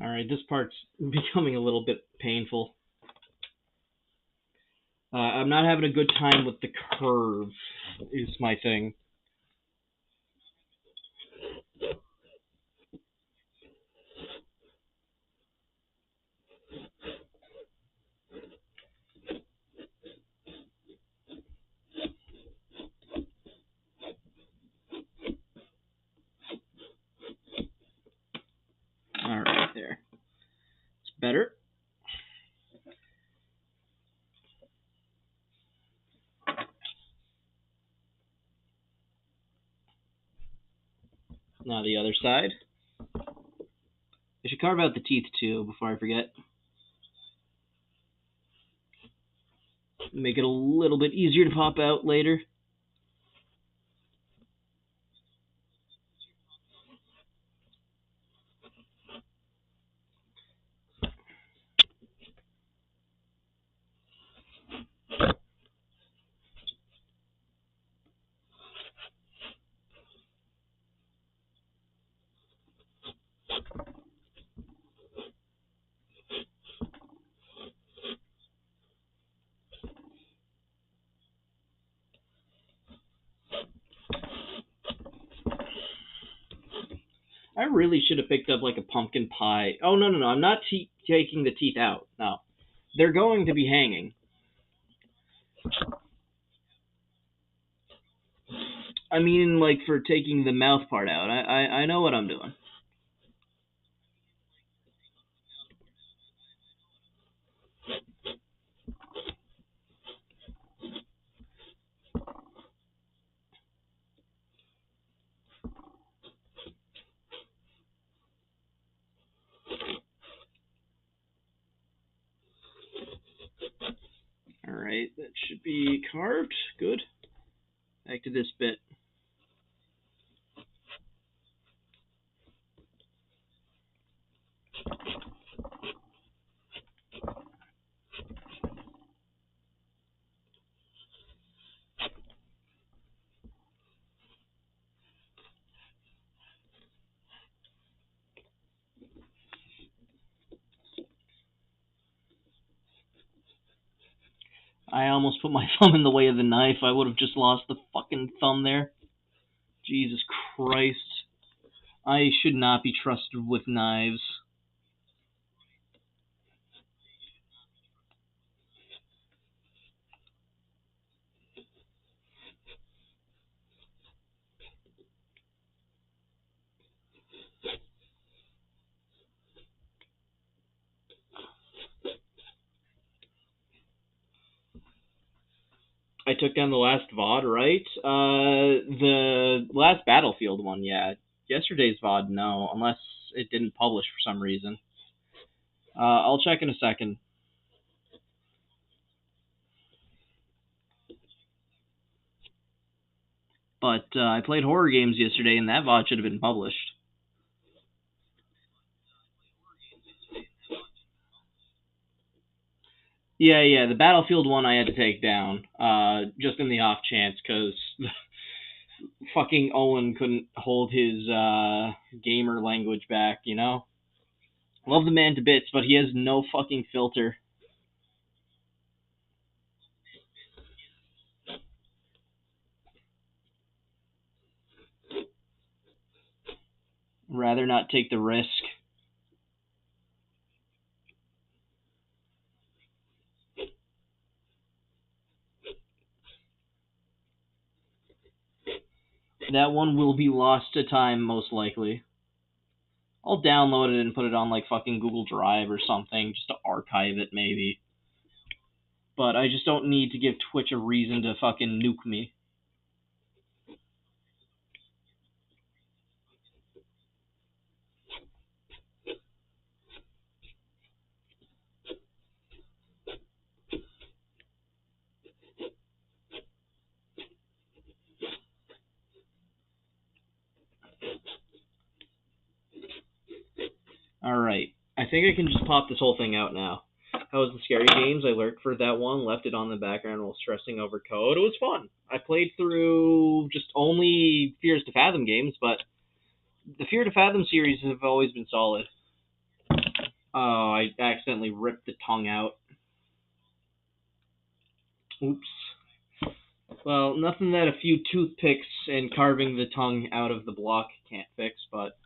Alright, this part's becoming a little bit painful. I'm not having a good time with the curve, is my thing. Alright, there. It's better. Now the other side. I should carve out the teeth too before I forget. Make it a little bit easier to pop out later. I really should have picked up like a pumpkin pie. Oh, no, I'm not taking the teeth out. No. They're going to be hanging. I mean, like, for taking the mouth part out. I know what I'm doing. Alright, that should be carved. Good. Back to this bit. I almost put my thumb in the way of the knife. I would have just lost the fucking thumb there. Jesus Christ. I should not be trusted with knives. I took down the last VOD, right? The last Battlefield one, yeah. Yesterday's VOD, no, unless it didn't publish for some reason. I'll check in a second. But I played horror games yesterday, and that VOD should have been published. Yeah, the Battlefield one I had to take down, just in the off chance, because fucking Owen couldn't hold his gamer language back, you know? Love the man to bits, but he has no fucking filter. Rather not take the risk. That one will be lost to time, most likely. I'll download it and put it on, like, fucking Google Drive or something, just to archive it, maybe. But I just don't need to give Twitch a reason to fucking nuke me. Alright. I think I can just pop this whole thing out now. How was the scary games? I lurked for that one, left it on the background while stressing over code. It was fun. I played through just only Fears to Fathom games, but the Fear to Fathom series have always been solid. Oh, I accidentally ripped the tongue out. Oops. Well, nothing that a few toothpicks and carving the tongue out of the block can't fix, but...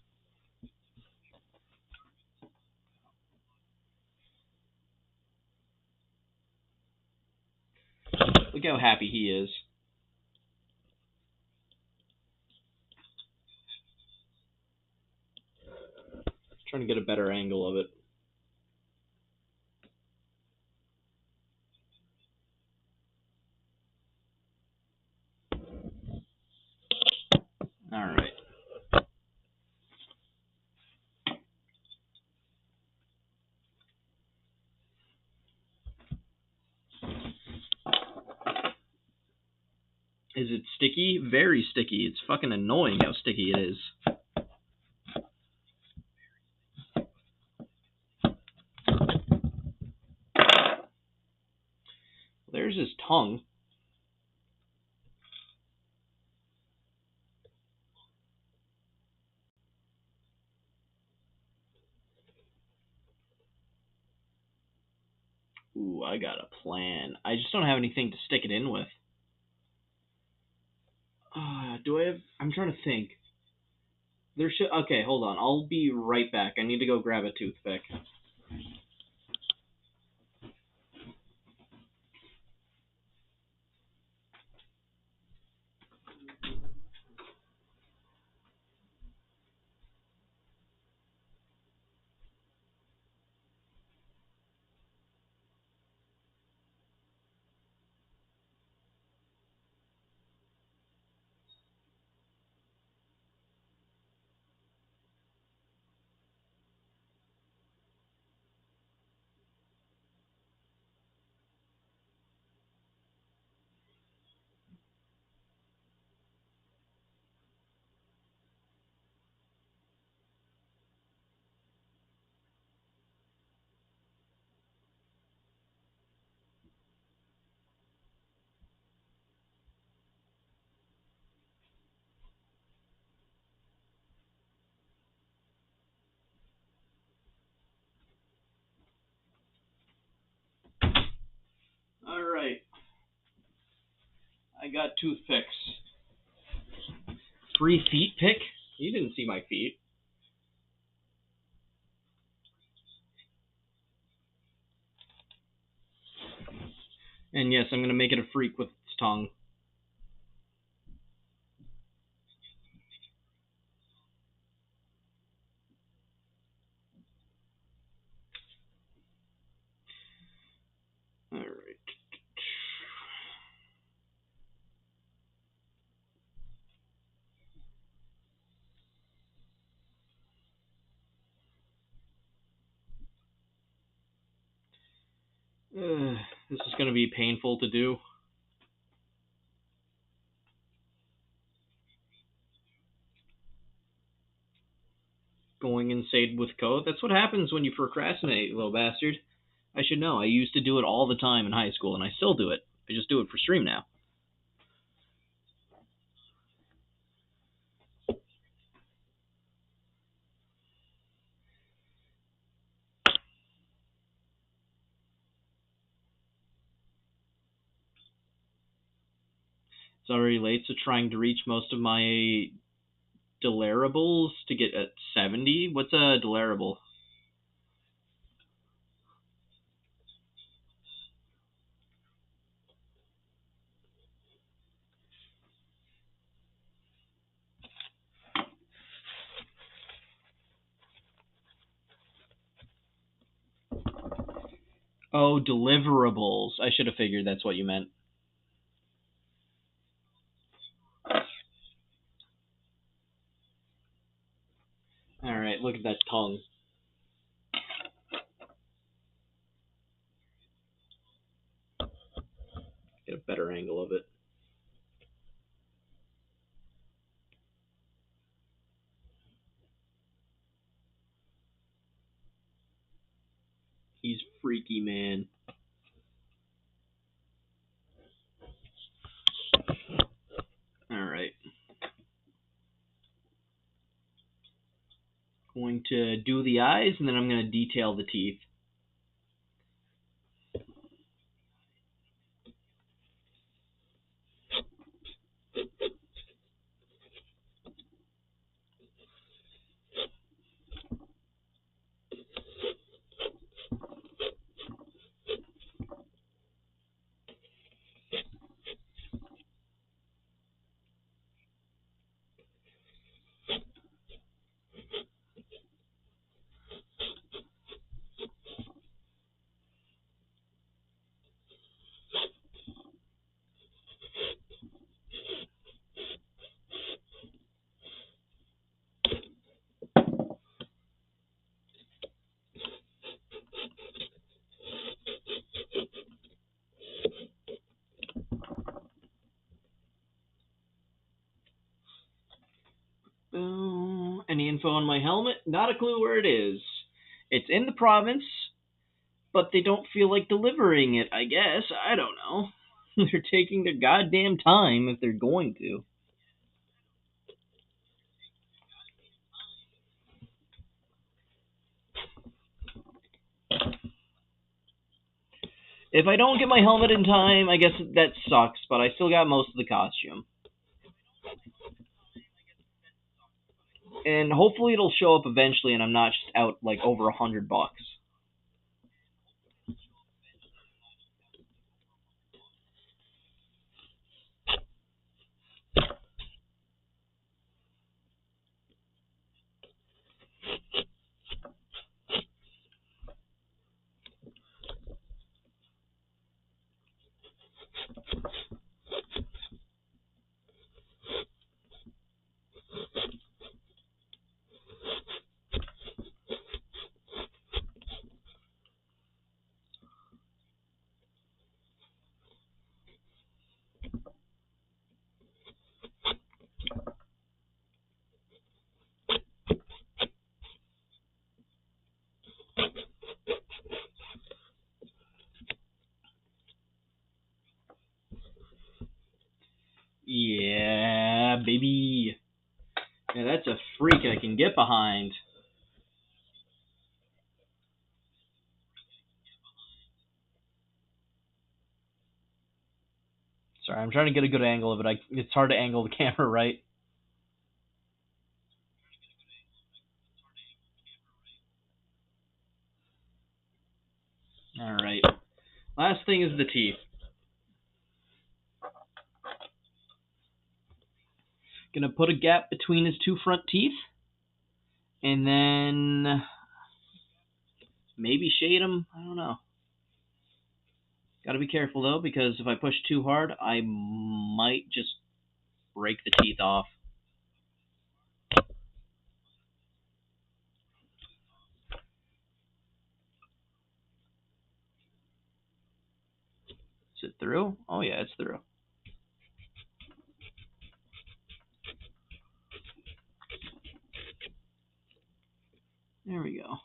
Look how happy he is. Trying to get a better angle of it. Alright. Is it sticky? Very sticky. It's fucking annoying how sticky it is. There's his tongue. Ooh, I got a plan. I just don't have anything to stick it in with. Do I have... I'm trying to think. There should... Okay, hold on. I'll be right back. I need to go grab a toothpick. Alright. I got toothpicks. Free feet pick? You didn't see my feet. And yes, I'm gonna make it a freak with its tongue. Alright. This is gonna be painful to do. Going insane with code. That's what happens when you procrastinate, you little bastard. I should know. I used to do it all the time in high school, and I still do it. I just do it for stream now. It's already late, so trying to reach most of my delirables to get at 70. What's a delarable? Oh, deliverables. I should have figured that's what you meant. Alright, look at that tongue. Get a better angle of it. He's freaky, man. Alright. Going to do the eyes, and then I'm going to detail the teeth. info on my helmet. Not a clue where it is. It's in the province, but they don't feel like delivering it, I guess. I don't know. They're taking their goddamn time if they're going to. If I don't get my helmet in time, I guess that sucks, but I still got most of the costume. And hopefully it'll show up eventually and I'm not just out like over $100. Yeah, baby. Yeah, that's a freak I can get behind. Sorry, I'm trying to get a good angle of it. It's hard to angle the camera right. Alright. Last thing is the teeth. Gonna put a gap between his two front teeth. And then maybe shade him. I don't know. Gotta be careful though, because if I push too hard, I might just break the teeth off. Is it through? Oh yeah, it's through. There we go.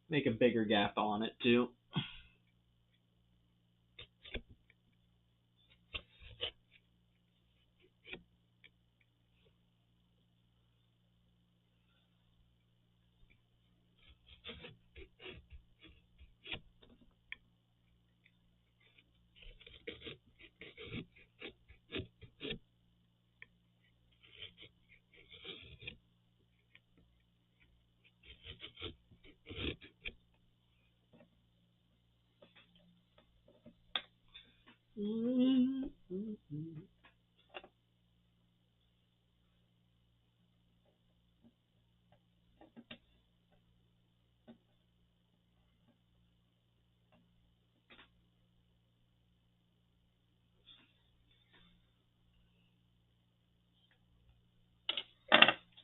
Make a bigger gap on it too.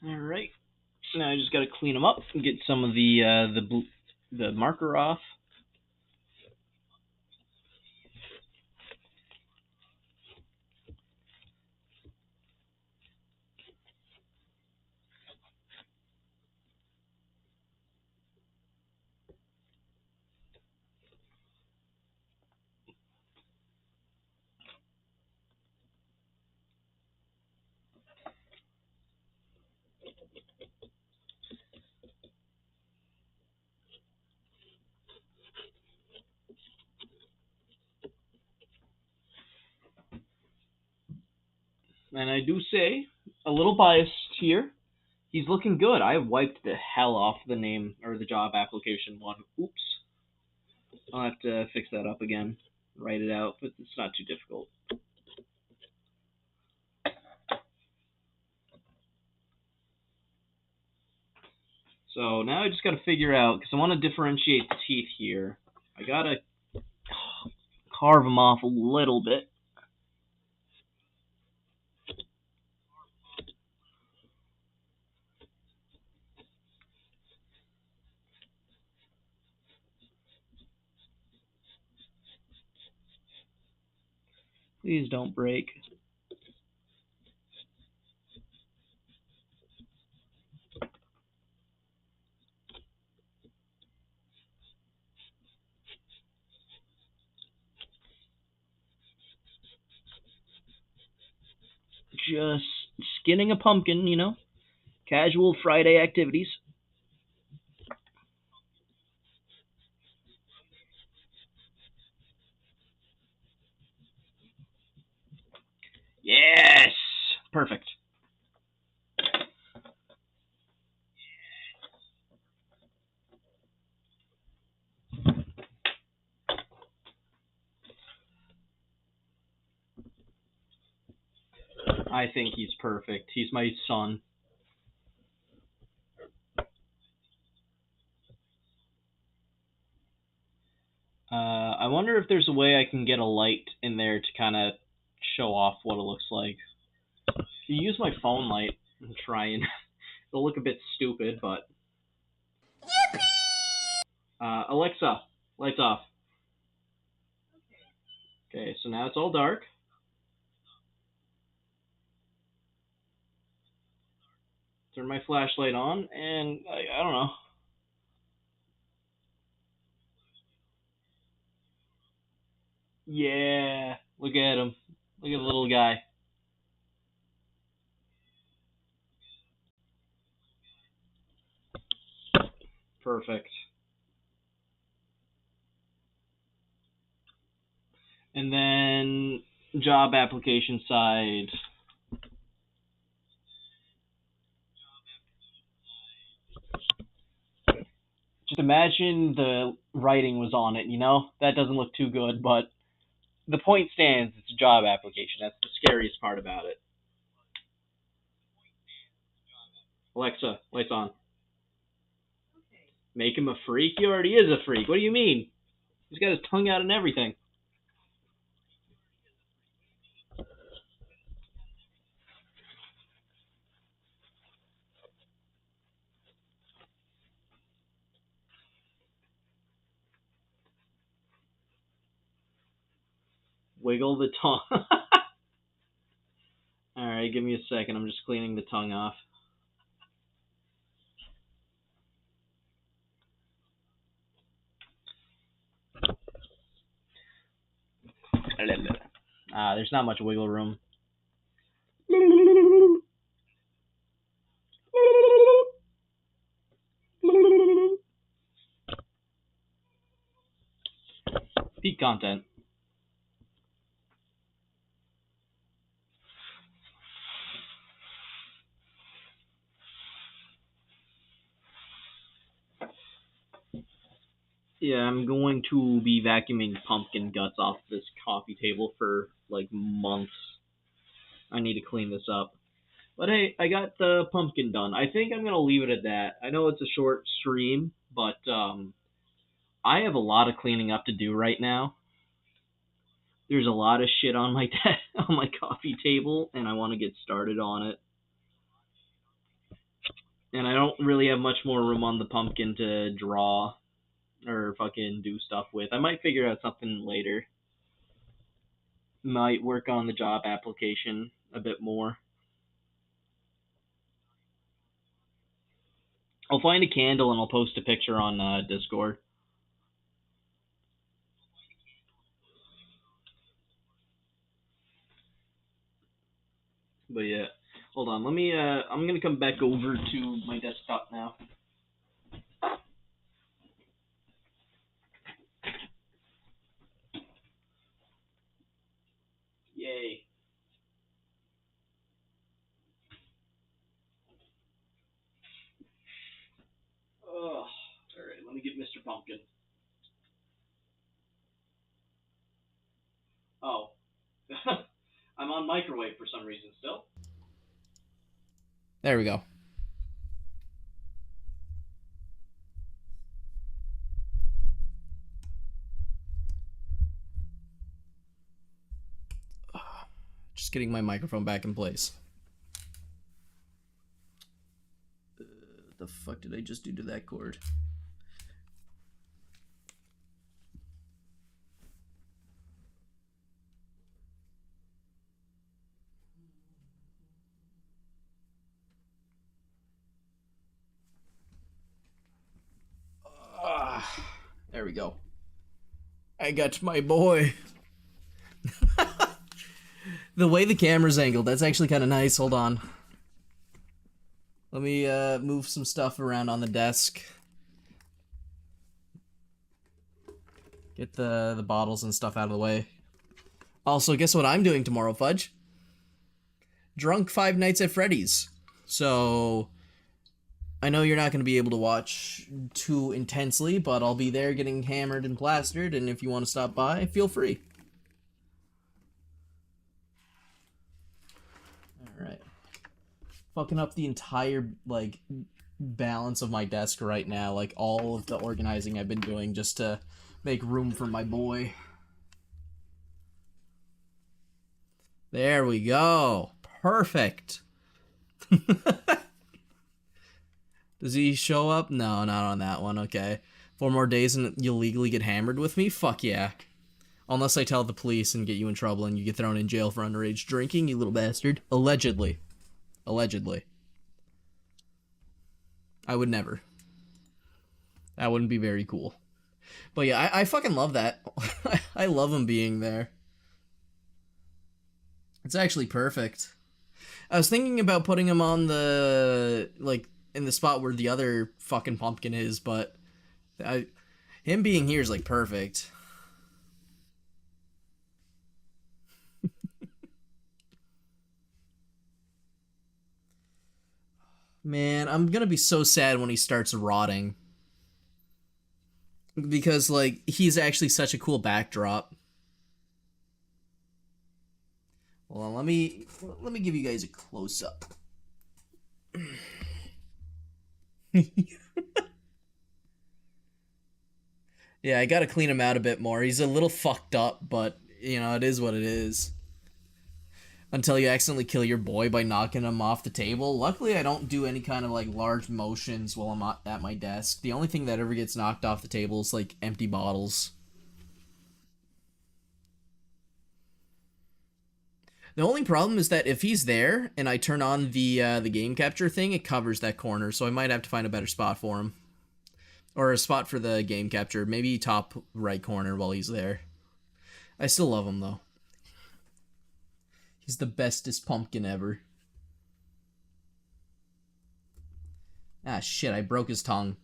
Alright. Now I just gotta clean them up and get some of the marker off. And I do say, a little biased here, he's looking good. I wiped the hell off the name or the job application one. Oops. I'll have to fix that up again, write it out, but it's not too difficult. So now I just gotta figure out, because I want to differentiate the teeth here. I gotta carve them off a little bit. Please don't break. just skinning a pumpkin, you know, casual Friday activities. Yes! Perfect. I think he's perfect. He's my son. I wonder if there's a way I can get a light in there to kind of show off what it looks like. If you use my phone light and try and it'll look a bit stupid, but Alexa, lights off. Okay, so now it's all dark. Turn my flashlight on, and I don't know. Yeah, look at him. Look at the little guy. Perfect. And then job application side. Just imagine the writing was on it, you know? That doesn't look too good, but the point stands. It's a job application. That's the scariest part about it. Alexa, lights on. Make him a freak? He already is a freak. What do you mean? He's got his tongue out and everything. Wiggle the tongue. Alright, give me a second. I'm just cleaning the tongue off. There's not much wiggle room. Peak content. Yeah, I'm going to be vacuuming pumpkin guts off this coffee table for like months. I need to clean this up. But hey, I got the pumpkin done. I think I'm gonna leave it at that. I know it's a short stream, but I have a lot of cleaning up to do right now. There's a lot of shit on my on my coffee table, and I want to get started on it. And I don't really have much more room on the pumpkin to draw or fucking do stuff with. I might figure out something later. Might work on the job application a bit more. I'll find a candle and I'll post a picture on Discord. But yeah, hold on. Let me. I'm gonna come back over to my desktop now. Yay. Oh, all right. Let me get Mr. Pumpkin. Oh, I'm on microwave for some reason still. There we go. Just getting my microphone back in place. What the fuck did I just do to that cord? There we go. I got my boy. The way the camera's angled, that's actually kind of nice. Hold on. Let me move some stuff around on the desk. Get the bottles and stuff out of the way. Also, guess what I'm doing tomorrow, Fudge? Drunk Five Nights at Freddy's. So, I know you're not going to be able to watch too intensely, but I'll be there getting hammered and plastered, and if you want to stop by, feel free. Alright. Fucking up the entire, like, balance of my desk right now. Like, all of the organizing I've been doing just to make room for my boy. There we go. Perfect. Does he show up? No, not on that one. Okay. 4 more days and you'll legally get hammered with me? Fuck yeah. Unless I tell the police and get you in trouble and you get thrown in jail for underage drinking, you little bastard. Allegedly. Allegedly. I would never. That wouldn't be very cool. But yeah, I fucking love that. I love him being there. It's actually perfect. I was thinking about putting him on the, like, in the spot where the other fucking pumpkin is, but him being here is, like, perfect. Man, I'm gonna be so sad when he starts rotting. Because, like, he's actually such a cool backdrop. Hold on, let me give you guys a close-up. Yeah, I gotta clean him out a bit more. He's a little fucked up, but, you know, it is what it is. Until you accidentally kill your boy by knocking him off the table. Luckily, I don't do any kind of, like, large motions while I'm at my desk. The only thing that ever gets knocked off the table is, like, empty bottles. The only problem is that if he's there and I turn on the game capture thing, it covers that corner, so I might have to find a better spot for him. Or a spot for the game capture, maybe top right corner while he's there. I still love him, though. He's the bestest pumpkin ever. Ah, shit, I broke his tongue.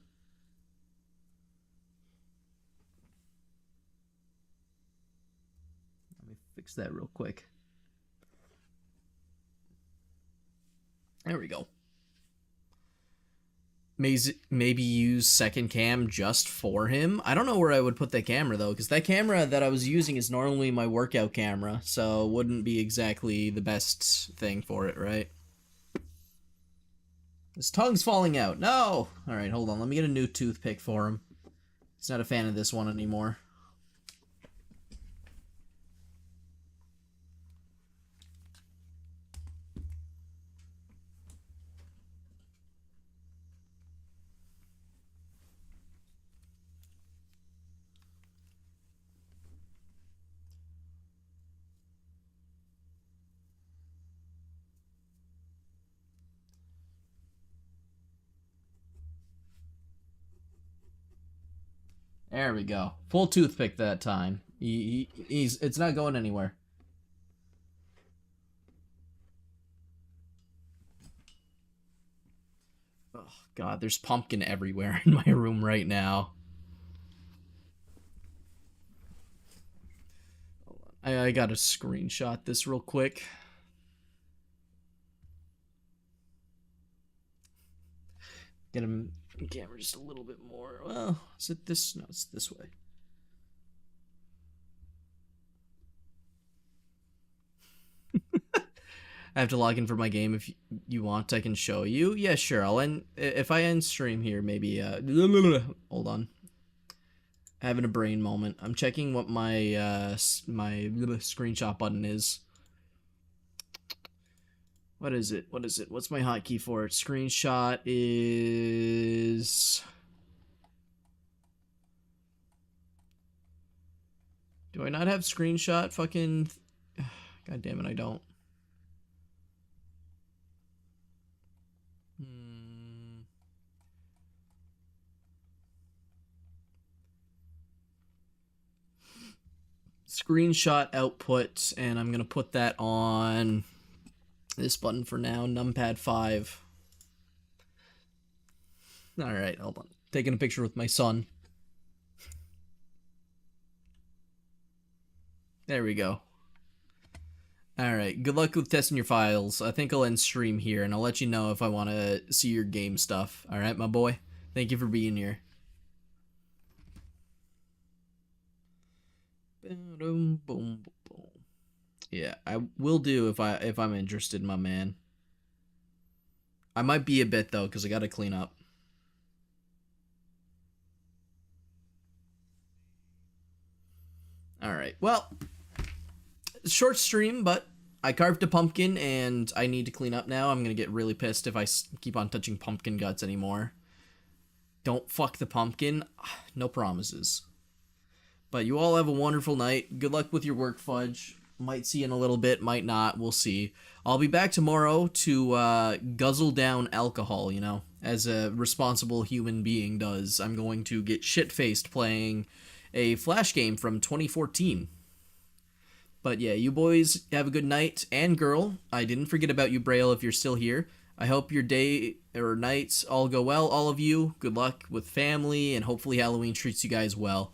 Let me fix that real quick. There we go. Maybe use second cam just for him. I don't know where I would put that camera, though, because that camera that I was using is normally my workout camera, so it wouldn't be exactly the best thing for it, right? His tongue's falling out. No! Alright, hold on. Let me get a new toothpick for him. He's not a fan of this one anymore. There we go. Full toothpick that time. It's not going anywhere. Oh, God, there's pumpkin everywhere in my room right now. I gotta screenshot this real quick. Get him camera just a little bit more. Well, is it this? No, it's this way. I have to log in for my game. If you want, I can show you. Yeah, sure. I'll end if I end stream here. Maybe. Hold on. Having a brain moment. I'm checking what my my screenshot button is. What is it? What is it? What's my hotkey for it? Screenshot is... Do I not have screenshot? Fucking... God damn it, I don't. screenshot output, and I'm going to put that on this button for now, numpad 5. All right, hold on. Taking a picture with my son. There we go. All right, good luck with testing your files. I think I'll end stream here, and I'll let you know if I want to see your game stuff. All right, my boy? Thank you for being here. Yeah, I will do if I'm interested, my man. I might be a bit, though, because I got to clean up. All right, well, short stream, but I carved a pumpkin, and I need to clean up now. I'm going to get really pissed if I keep on touching pumpkin guts anymore. Don't fuck the pumpkin. No promises. But you all have a wonderful night. Good luck with your work, Fudge. Might see you in a little bit, might not. We'll see. I'll be back tomorrow to guzzle down alcohol, you know, as a responsible human being does. I'm going to get shit-faced playing a Flash game from 2014. But yeah, you boys have a good night. And girl, I didn't forget about you, Braille, if you're still here. I hope your day or nights all go well, all of you. Good luck with family, and hopefully Halloween treats you guys well.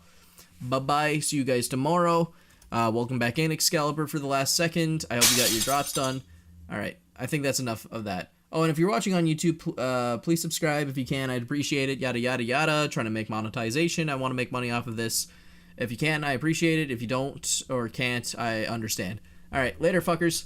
Bye-bye. See you guys tomorrow. Welcome back in, Excalibur, for the last second. I hope you got your drops done. All right. I think that's enough of that. Oh, and if you're watching on YouTube, please subscribe if you can. I'd appreciate it. Yada, yada, yada. Trying to make monetization. I want to make money off of this. If you can, I appreciate it. If you don't or can't, I understand. All right. Later, fuckers.